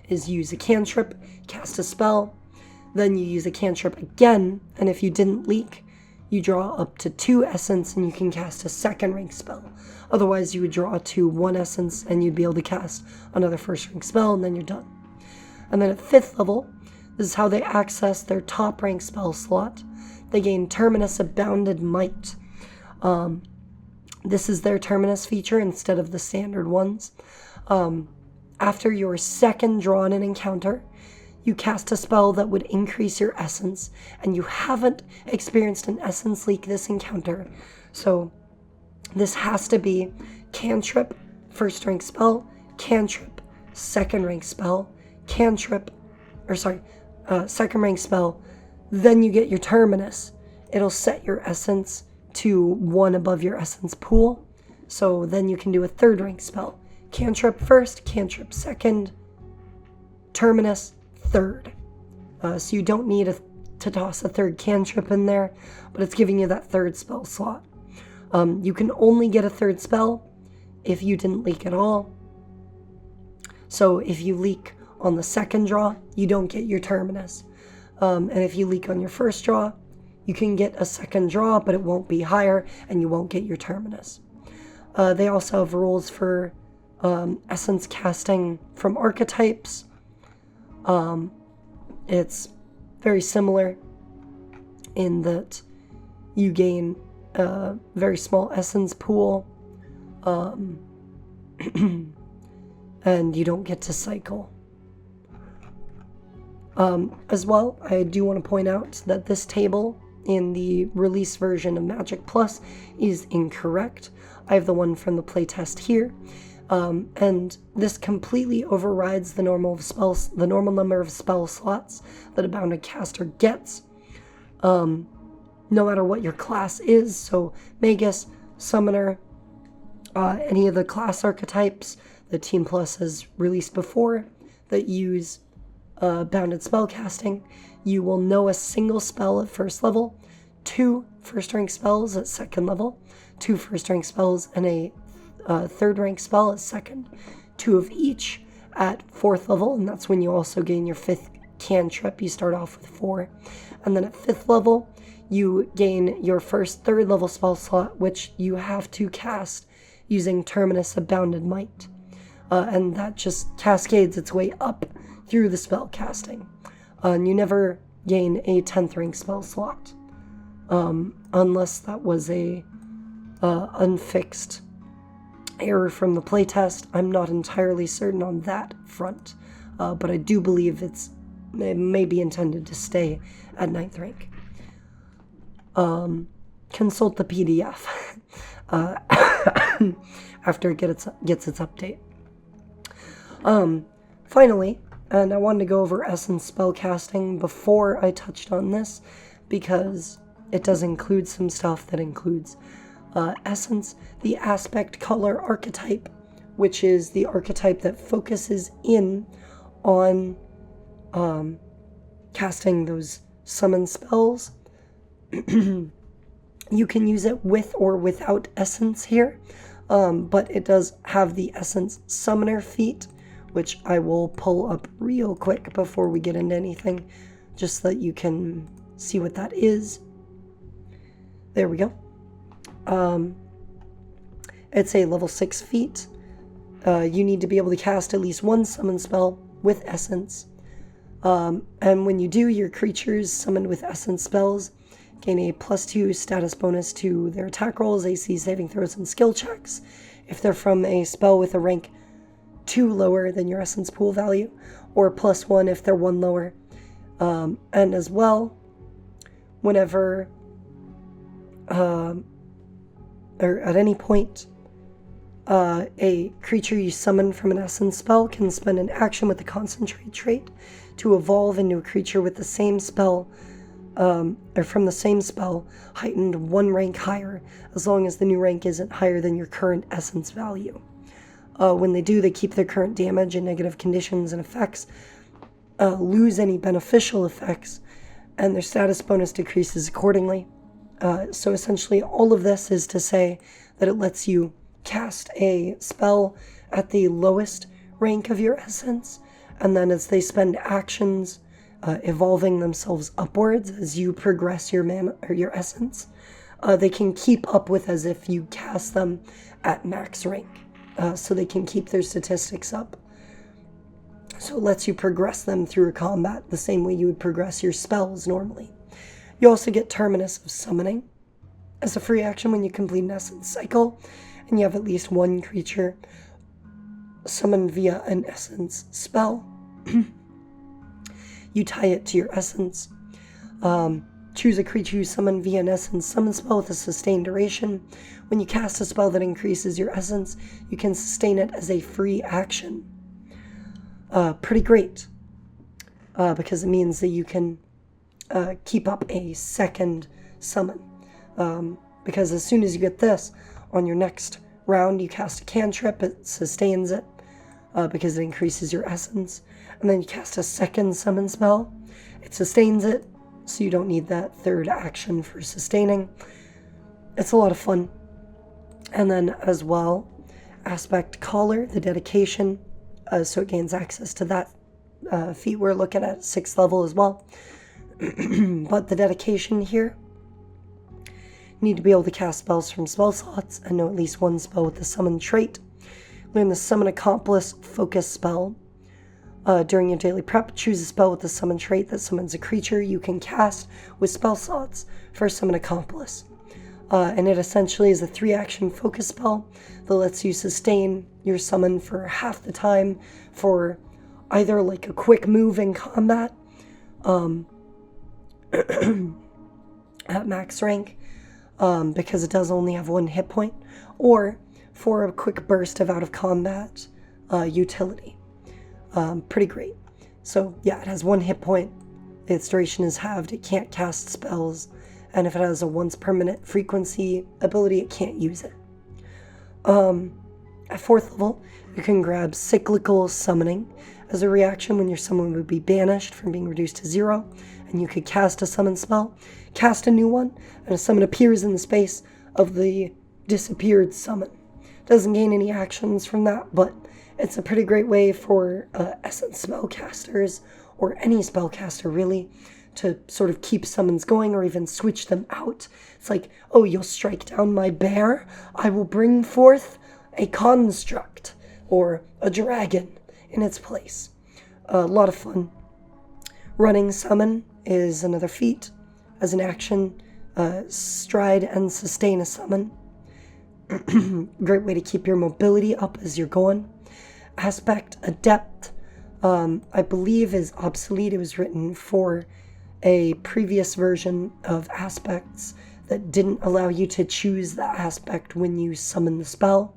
Is use a cantrip, cast a spell, then you use a cantrip again, and if you didn't leak, you draw up to 2 essence and you can cast a second rank spell. Otherwise, you would draw to 1 essence and you'd be able to cast another first rank spell, and then you're done. And then at 5th level, this is how they access their top rank spell slot. They gain Terminus Abounded Might. This is their Terminus feature instead of the standard ones. After your second draw in an encounter, you cast a spell that would increase your essence, and you haven't experienced an essence leak this encounter. So this has to be cantrip, first rank spell, cantrip, second rank spell, second rank spell, then you get your terminus. It'll set your essence to 1 above your essence pool, so then you can do a 3rd rank spell. Cantrip first, cantrip second, terminus 3rd. So you don't need to toss a 3rd cantrip in there, but it's giving you that 3rd spell slot. You can only get a 3rd spell if you didn't leak at all. So if you leak on the second draw, you don't get your terminus. And if you leak on your first draw, you can get a second draw, but it won't be higher, and you won't get your terminus. They also have rules for essence casting from archetypes. It's very similar in that you gain a very small essence pool, and you don't get to cycle. As well, I do want to point out that this table in the release version of Magic Plus is incorrect. I have the one from the playtest here, and this completely overrides the normal number of spell slots that a bounded caster gets, no matter what your class is. So Magus, Summoner, any of the class archetypes that Team Plus has released before that use bounded spell casting, you will know a single spell at 1st level, 2 first rank spells at 2nd level, 2 first rank spells and a 3rd rank spell at 2nd, 2 of each at 4th level, and that's when you also gain your 5th cantrip. You start off with 4, and then at 5th level you gain your first 3rd level spell slot, which you have to cast using Terminus Abounded Might, and that just cascades its way up through the spell casting. And you never gain a 10th rank spell slot, unless that was a unfixed error from the playtest. I'm not entirely certain on that front, but I do believe it may be intended to stay at 9th rank. Consult the PDF after it gets its update. Finally, and I wanted to go over essence spellcasting before I touched on this, because it does include some stuff that includes essence, the aspect color archetype, which is the archetype that focuses in on casting those summon spells. You can use it with or without essence here, but it does have the essence summoner feat, which I will pull up real quick before we get into anything, just so that you can see what that is. There we go. It's a level 6 feat. You need to be able to cast at least 1 summon spell with essence. And when you do, your creatures summoned with essence spells gain a +2 status bonus to their attack rolls, AC saving throws, and skill checks. If they're from a spell with a rank 2 lower than your essence pool value, or +1 if they're 1 lower. And as well, whenever, or at any point, a creature you summon from an essence spell can spend an action with the concentrate trait to evolve into a creature with the same spell, or from the same spell, heightened 1 rank higher, as long as the new rank isn't higher than your current essence value. When they do, they keep their current damage and negative conditions and effects, lose any beneficial effects, and their status bonus decreases accordingly. So essentially all of this is to say that it lets you cast a spell at the lowest rank of your essence, and then as they spend actions evolving themselves upwards as you progress your mana or your essence, they can keep up with as if you cast them at max rank. So they can keep their statistics up. So it lets you progress them through a combat the same way you would progress your spells normally. You also get Terminus of Summoning as a free action when you complete an essence cycle, and you have at least 1 creature summoned via an essence spell. You tie it to your essence. Choose a creature you summon via an essence summon spell with a sustained duration. When you cast a spell that increases your essence, you can sustain it as a free action. Pretty great, because it means that you can keep up a second summon. Because as soon as you get this, on your next round you cast a cantrip, it sustains it, because it increases your essence. And then you cast a second summon spell, it sustains it, so you don't need that third action for sustaining. It's a lot of fun. And then as well, Aspect Collar, the dedication, so it gains access to that feat we're looking at 6th level as well. But the dedication here, you need to be able to cast spells from spell slots and know at least 1 spell with the summon trait. Learn the Summon Accomplice focus spell. During your daily prep, choose a spell with the summon trait that summons a creature you can cast with spell slots for Summon Accomplice. And it essentially is a 3-action focus spell that lets you sustain your summon for half the time for either like a quick move in combat at max rank, because it does only have 1 hit point, or for a quick burst of out of combat utility. Pretty great. So yeah, it has 1 hit point, its duration is halved, it can't cast spells, and if it has a once per minute frequency ability, it can't use it. At 4th level, you can grab Cyclical Summoning as a reaction when your summon would be banished from being reduced to 0, and you could cast a summon spell, cast a new one, and a summon appears in the space of the disappeared summon. Doesn't gain any actions from that, but it's a pretty great way for essence spellcasters, or any spellcaster really, to sort of keep summons going or even switch them out. It's like, oh, you'll strike down my bear, I will bring forth a construct or a dragon in its place. A lot of fun. Running Summon is another feat. As an action, stride and sustain a summon. Great way to keep your mobility up as you're going. Aspect Adept, I believe is obsolete. It was written for a previous version of aspects that didn't allow you to choose the aspect when you summon the spell.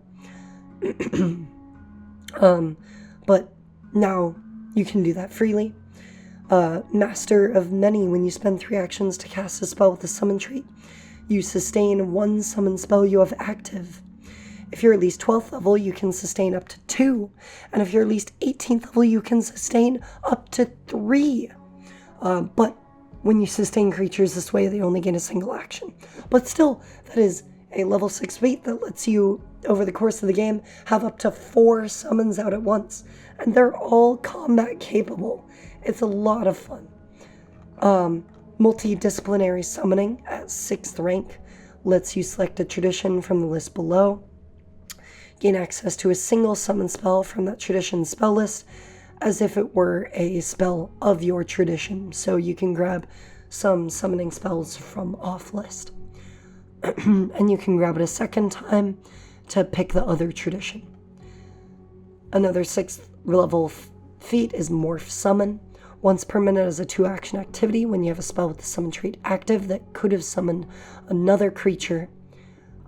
But now you can do that freely. Master of Many, when you spend 3 actions to cast a spell with a summon trait, you sustain 1 summon spell you have active. If you're at least 12th level, you can sustain up to 2, and if you're at least 18th level, you can sustain up to 3. But when you sustain creatures this way, they only gain a single action. But still, that is a level 6 feat that lets you, over the course of the game, have up to 4 summons out at once, and they're all combat capable. It's a lot of fun. Multidisciplinary Summoning at 6th rank lets you select a tradition from the list below. Gain access to a single summon spell from that tradition spell list as if it were a spell of your tradition. So you can grab some summoning spells from off list. And you can grab it a second time to pick the other tradition. Another 6th level feat is Morph Summon. Once per minute as a 2-action activity, when you have a spell with the summon trait active that could have summoned another creature,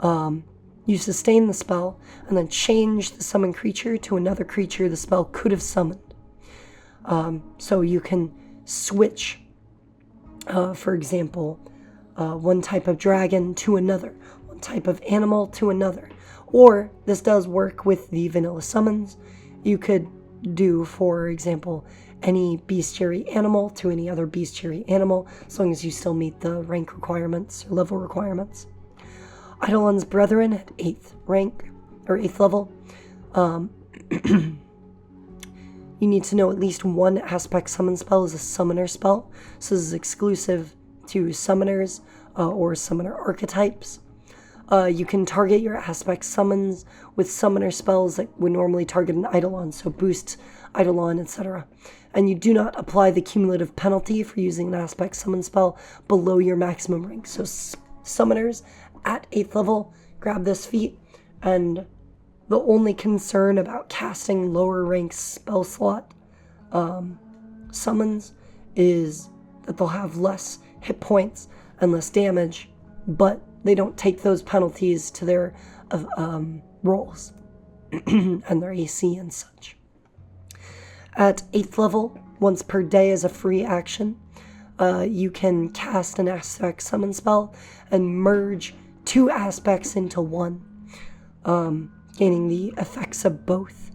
you sustain the spell and then change the summoned creature to another creature the spell could have summoned. So you can switch, for example, one type of dragon to another, one type of animal to another. Or, this does work with the vanilla summons. You could do, for example, any bestiary animal to any other bestiary animal, as long as you still meet the rank requirements or level requirements. Eidolon's Brethren at 8th rank, or 8th level. You need to know at least one aspect summon spell is a summoner spell. So this is exclusive to summoners or summoner archetypes. You can target your aspect summons with summoner spells that would normally target an Eidolon, so boost Eidolon, etc. And you do not apply the cumulative penalty for using an aspect summon spell below your maximum rank. So summoners at 8th level grab this feat, and the only concern about casting lower rank spell slot summons is that they'll have less hit points and less damage, but they don't take those penalties to their rolls and their AC and such. At 8th level, once per day as a free action, you can cast an aspect summon spell and merge 2 aspects into one, gaining the effects of both.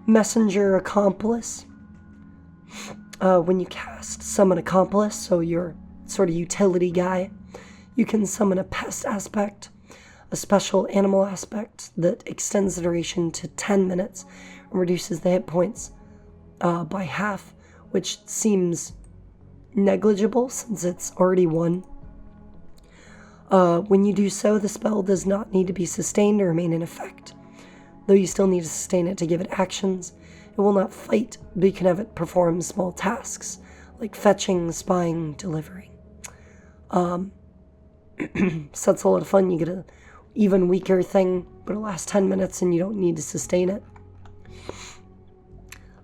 Messenger Accomplice. When you cast Summon Accomplice, so your sort of utility guy, you can summon a pest aspect, a special animal aspect that extends the duration to 10 minutes and reduces the hit points by half, which seems negligible since it's already 1. When you do so, the spell does not need to be sustained or remain in effect, though you still need to sustain it to give it actions. It will not fight, but you can have it perform small tasks, like fetching, spying, delivering. So that's a lot of fun. You get an even weaker thing, but it lasts 10 minutes and you don't need to sustain it.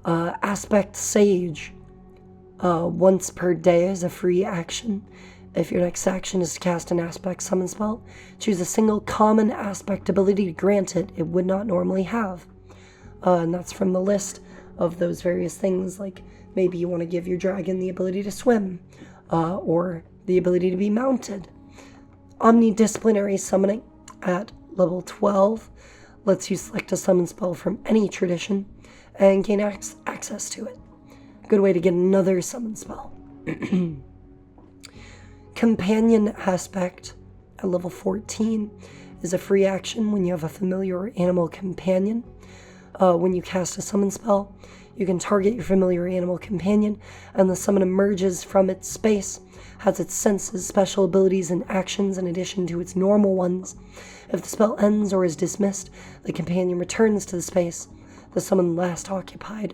Aspect Sage. Once per day as a free action. If your next action is to cast an aspect summon spell, choose a single common aspect ability to grant it would not normally have. And that's from the list of those various things, like maybe you want to give your dragon the ability to swim, or the ability to be mounted. Omnidisciplinary Summoning at level 12 lets you select a summon spell from any tradition and gain access to it. Good way to get another summon spell. Companion Aspect at level 14 is a free action when you have a familiar or animal companion. When you cast a summon spell, you can target your familiar animal companion, and the summon emerges from its space, has its senses, special abilities, and actions in addition to its normal ones. If the spell ends or is dismissed, the companion returns to the space the summon last occupied.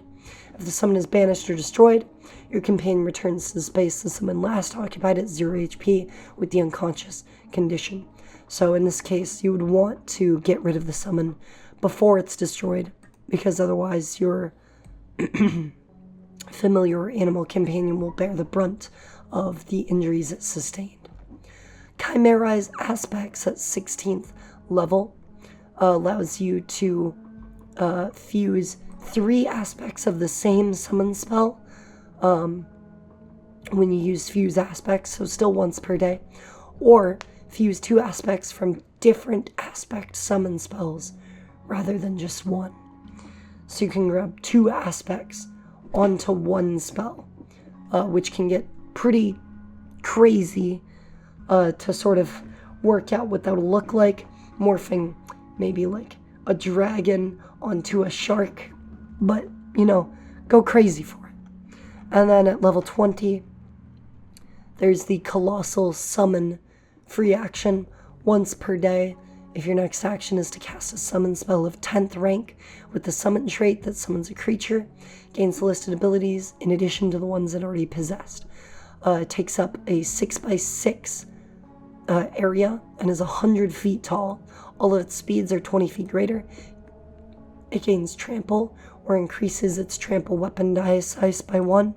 If the summon is banished or destroyed, your companion returns to the space the summon last occupied at 0 HP with the unconscious condition. So in this case, you would want to get rid of the summon before it's destroyed, because otherwise your familiar or animal companion will bear the brunt of the injuries it sustained. Chimerize Aspects at 16th level allows you to fuse 3 aspects of the same summon spell when you use fuse aspects, so still once per day, or fuse 2 aspects from different aspect summon spells rather than just one. So you can grab 2 aspects onto one spell, which can get pretty crazy to sort of work out what that will look like, morphing maybe like a dragon onto a shark, but, you know, go crazy for it. And then at level 20, there's the Colossal Summon free action once per day. If your next action is to cast a summon spell of 10th rank with the summon trait that summons a creature, gains the listed abilities in addition to the ones it already possessed. It takes up a 6x6 area and is 100 feet tall. All of its speeds are 20 feet greater. it gains trample or increases its trample weapon die size by 1.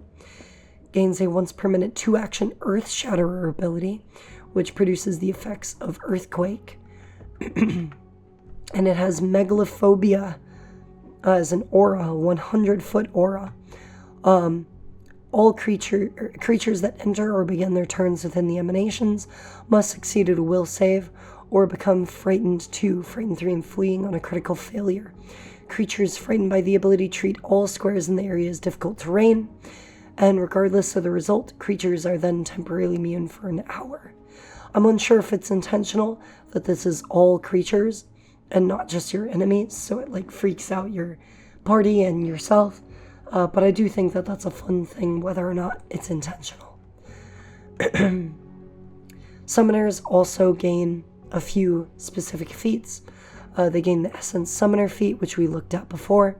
Gains a once per minute 2-action Earth Shatterer ability, which produces the effects of Earthquake. And it has Megalophobia as an aura, 100-foot aura. All creatures that enter or begin their turns within the emanations must succeed at a will save or become frightened 2, frightened 3, and fleeing on a critical failure. Creatures frightened by the ability treat all squares in the area as difficult terrain, and regardless of the result, creatures are then temporarily immune for an hour. I'm unsure if it's intentional that this is all creatures and not just your enemies, so it like freaks out your party and yourself. But I do think that that's a fun thing, whether or not it's intentional. Summoners also gain a few specific feats. They gain the Essence Summoner feat, which we looked at before.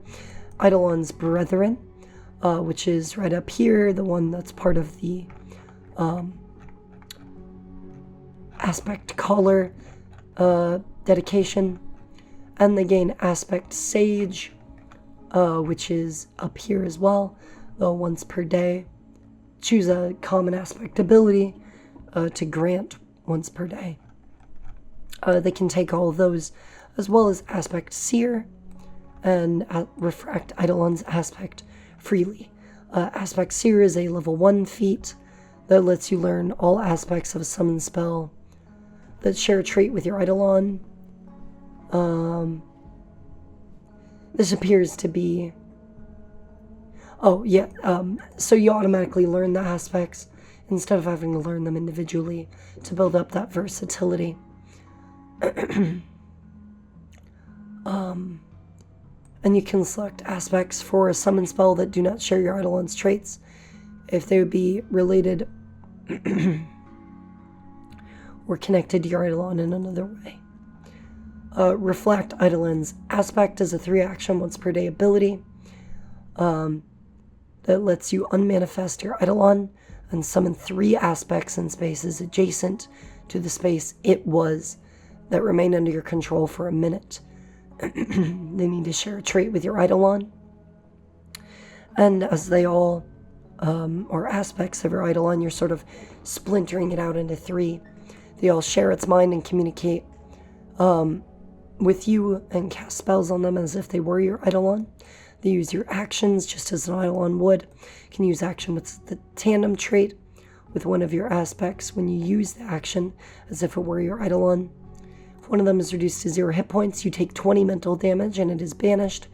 Eidolon's Brethren, which is right up here, the one that's part of the Aspect Caller dedication. And they gain Aspect Sage, which is up here as well, though once per day. Choose a common aspect ability to grant once per day. They can take all of those, as well as Aspect Seer and Refract Eidolon's Aspect freely. Aspect Seer is a level 1 feat that lets you learn all aspects of a summon spell that share a trait with your Eidolon. This appears to be... so you automatically learn the aspects instead of having to learn them individually to build up that versatility. And you can select aspects for a summon spell that do not share your Eidolon's traits if they would be related or connected to your Eidolon in another way. Reflect Eidolon's Aspect is a 3-action once per day ability that lets you unmanifest your Eidolon and summon 3 aspects in spaces adjacent to the space it was that remain under your control for a minute. They need to share a trait with your Eidolon. And as they all are aspects of your Eidolon, you're sort of splintering it out into 3. They all share its mind and communicate with you and cast spells on them as if they were your Eidolon. They use your actions just as an Eidolon would. You can use action with the tandem trait with one of your aspects when you use the action as if it were your Eidolon. If one of them is reduced to 0 hit points, you take 20 mental damage and it is banished.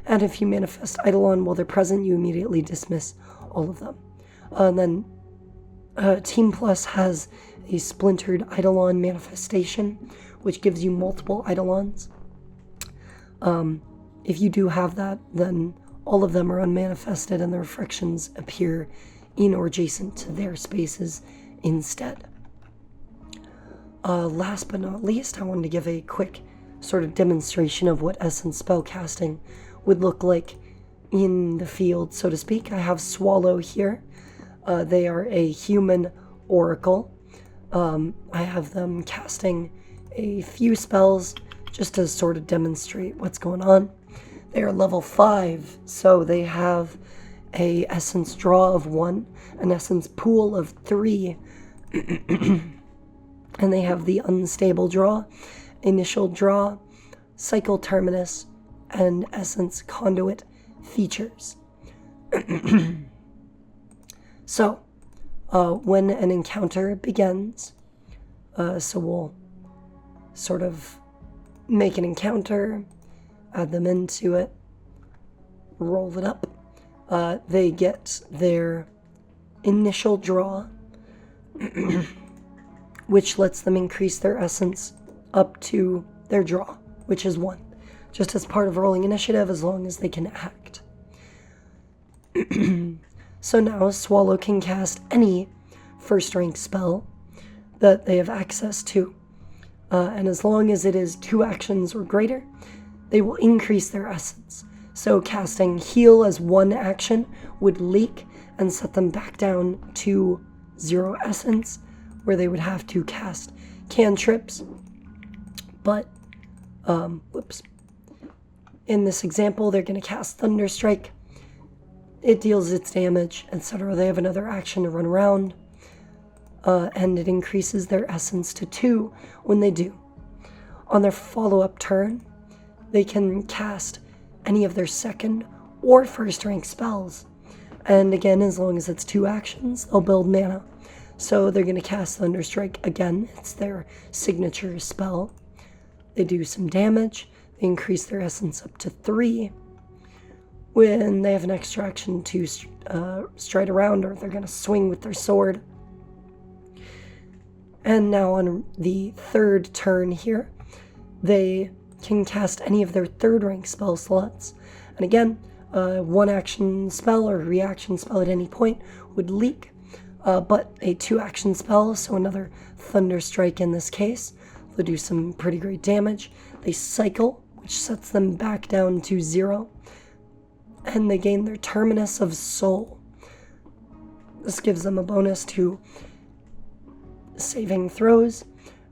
And if you manifest Eidolon while they're present, you immediately dismiss all of them. And then Team Plus has a splintered Eidolon manifestation, which gives you multiple Eidolons. If you do have that, then all of them are unmanifested and the reflections appear in or adjacent to their spaces instead. Last but not least, I wanted to give a quick sort of demonstration of what Essence spellcasting would look like in the field, so to speak. I have Swallow here. They are a human oracle. I have them casting a few spells just to sort of demonstrate what's going on. They are level 5, so they have a essence draw of 1, an essence pool of 3, and they have the unstable draw, initial draw, cycle terminus, and essence conduit features. So, when an encounter begins, so we'll sort of make an encounter, add them into it, roll it up. They get their initial draw, which lets them increase their essence up to their draw, which is 1, just as part of rolling initiative as long as they can act. So now Swallow can cast any first rank spell that they have access to. And as long as it is 2 actions or greater, they will increase their essence. So casting Heal as 1 action would leak and set them back down to 0 essence, where they would have to cast cantrips. But, In this example, they're going to cast Thunder Strike. It deals its damage, etc. They have another action to run around, and it increases their essence to 2 when they do. On their follow-up turn, they can cast any of their second or first rank spells. And again, as long as it's 2 actions, they'll build mana. So they're going to cast Thunder Strike again. It's their signature spell. They do some damage. They increase their essence up to 3. When they have an extra action to stride around, or they're going to swing with their sword. And now on the third turn here, they can cast any of their third rank spell slots. And again, 1 action spell or reaction spell at any point would leak, but a 2 action spell, so another Thunder Strike in this case, they'll do some pretty great damage. They cycle, which sets them back down to 0, and they gain their Terminus of Soul. This gives them a bonus to saving throws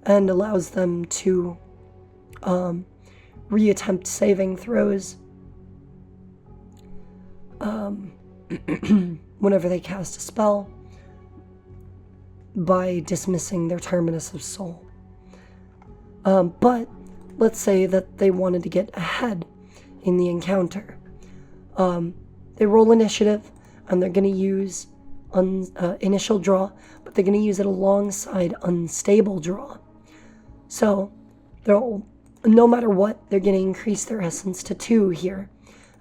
and allows them to reattempt saving throws whenever they cast a spell by dismissing their Terminus of Soul. But let's say that they wanted to get ahead in the encounter. They roll initiative, and they're going to use initial draw, but they're going to use it alongside unstable draw. So no matter what, they're going to increase their essence to 2 here,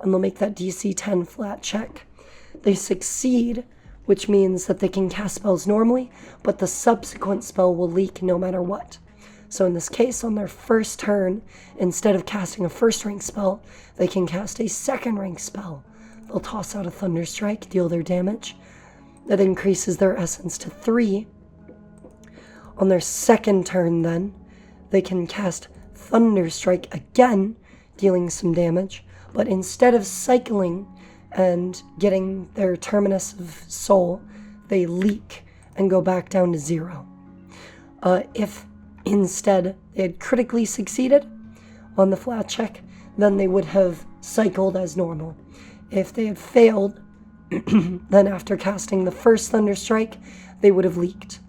and they'll make that DC 10 flat check. They succeed, which means that they can cast spells normally, but the subsequent spell will leak no matter what. So in this case, on their first turn, instead of casting a first rank spell, they can cast a second rank spell. They'll toss out a Thunder Strike, deal their damage. That increases their essence to 3. On their second turn then, they can cast Thunder Strike again, dealing some damage, but instead of cycling and getting their Terminus of Soul, they leak and go back down to 0. If instead they had critically succeeded on the flat check, then they would have cycled as normal. If they had failed, then after casting the first Thunder Strike, they would have leaked.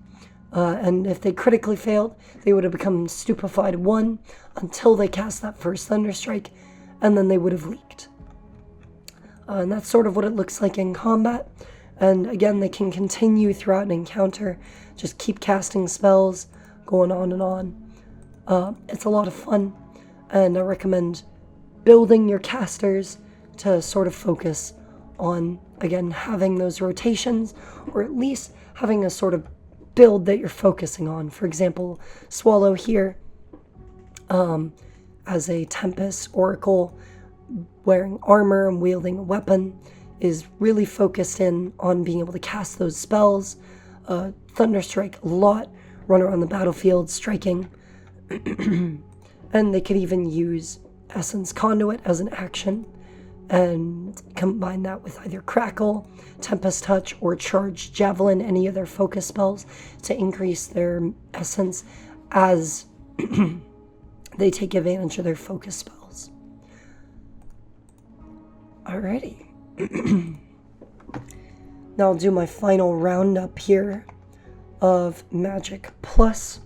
And if they critically failed, they would have become Stupefied 1 until they cast that first Thunder Strike, and then they would have leaked. And that's sort of what it looks like in combat. And again, they can continue throughout an encounter, just keep casting spells, going on and on. It's a lot of fun, and I recommend building your casters to sort of focus on, again, having those rotations, or at least having a sort of build that you're focusing on. For example, Swallow here, as a Tempest Oracle, wearing armor and wielding a weapon, is really focused in on being able to cast those spells. Thunder Strike a lot, run around the battlefield striking, and they could even use Essence Conduit as an action, and combine that with either Crackle, Tempest Touch, or Charged Javelin, any of their focus spells, to increase their essence as they take advantage of their focus spells. Alrighty. Now I'll do my final roundup here of Magic Plus.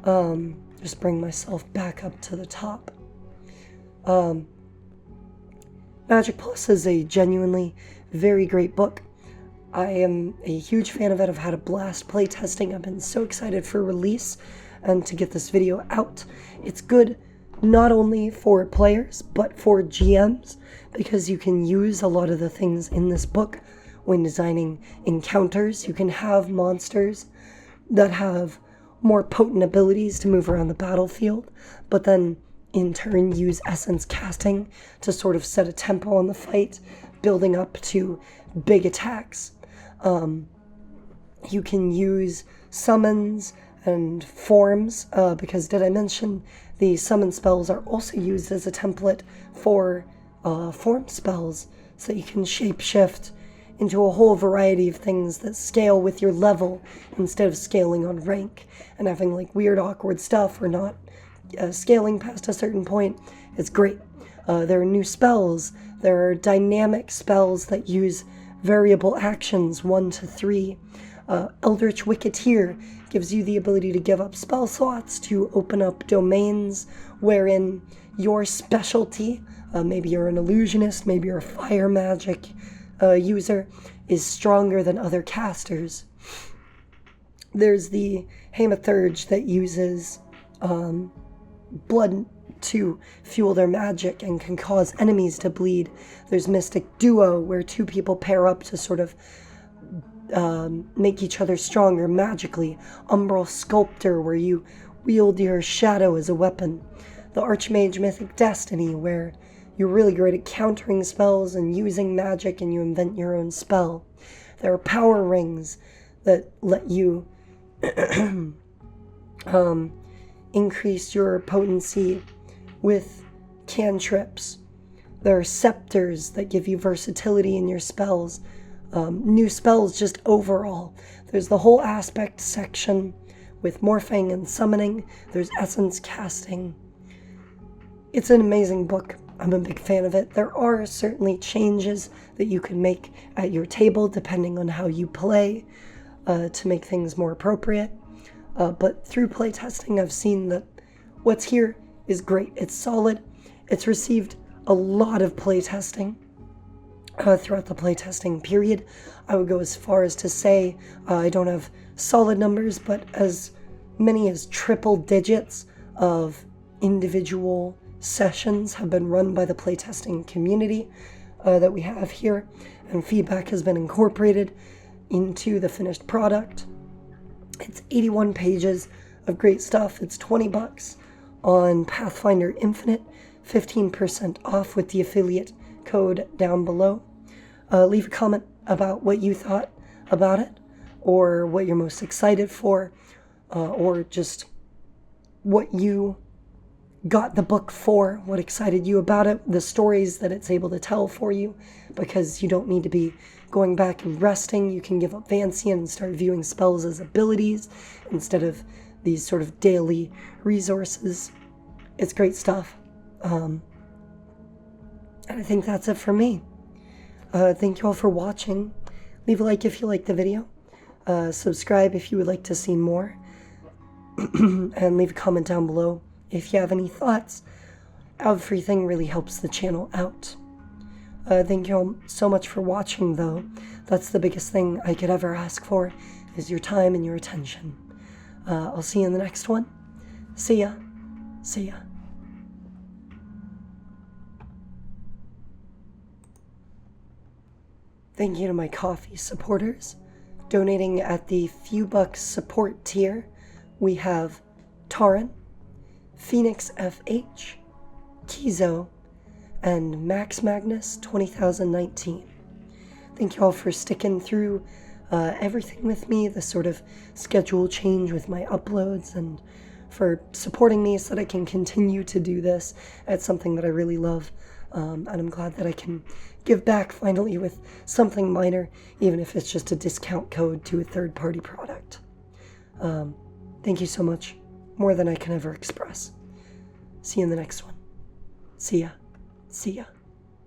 Just bring myself back up to the top. Magic Plus is a genuinely very great book. I am a huge fan of it. I've had a blast playtesting. I've been so excited for release and to get this video out. It's good not only for players, but for GMs, because you can use a lot of the things in this book when designing encounters. You can have monsters that have more potent abilities to move around the battlefield, but then in turn use essence casting to sort of set a tempo on the fight, building up to big attacks. You can use summons and forms, because did I mention the summon spells are also used as a template for form spells, so you can shapeshift into a whole variety of things that scale with your level instead of scaling on rank and having like weird awkward stuff or not scaling past a certain point. It's great. There are new spells. There are dynamic spells that use variable actions, 1 to 3. Eldritch Wicketeer gives you the ability to give up spell slots to open up domains wherein your specialty, maybe you're an illusionist, maybe you're a fire magic user, is stronger than other casters. There's the Hamathurge that uses blood to fuel their magic and can cause enemies to bleed. There's Mystic Duo, where 2 people pair up to sort of make each other stronger magically. Umbral Sculptor, where you wield your shadow as a weapon. The Archmage Mythic Destiny, where you're really great at countering spells and using magic and you invent your own spell. There are power rings that let you increase your potency with cantrips. There are scepters that give you versatility in your spells. New spells just overall. There's the whole aspect section with morphing and summoning. There's essence casting. It's an amazing book. I'm a big fan of it. There are certainly changes that you can make at your table depending on how you play to make things more appropriate. But through playtesting, I've seen that what's here is great. It's solid. It's received a lot of playtesting throughout the playtesting period. I would go as far as to say, I don't have solid numbers, but as many as triple digits of individual sessions have been run by the playtesting community that we have here, and feedback has been incorporated into the finished product. It's 81 pages of great stuff. It's $20 on Pathfinder Infinite, 15% off with the affiliate code down below. Leave a comment about what you thought about it, or what you're most excited for, or just what you got the book for, what excited you about it, the stories that it's able to tell for you, because you don't need to be going back and resting. You can give up Vancian and start viewing spells as abilities instead of these sort of daily resources. It's great stuff. And I think that's it for me. Thank you all for watching. Leave a like if you liked the video. Subscribe if you would like to see more. And leave a comment down below if you have any thoughts. Everything really helps the channel out. Thank you all so much for watching, though. That's the biggest thing I could ever ask for, is your time and your attention. I'll see you in the next one. See ya. See ya. Thank you to my Ko-fi supporters. Donating at the few bucks support tier, we have Taran, Phoenix FH, Kizo, and Max Magnus 20,019. Thank you all for sticking through everything with me, the sort of schedule change with my uploads, and for supporting me so that I can continue to do this. It's something that I really love, and I'm glad that I can give back finally with something minor, even if it's just a discount code to a third-party product. Thank you so much, more than I can ever express. See you in the next one. See ya. See ya.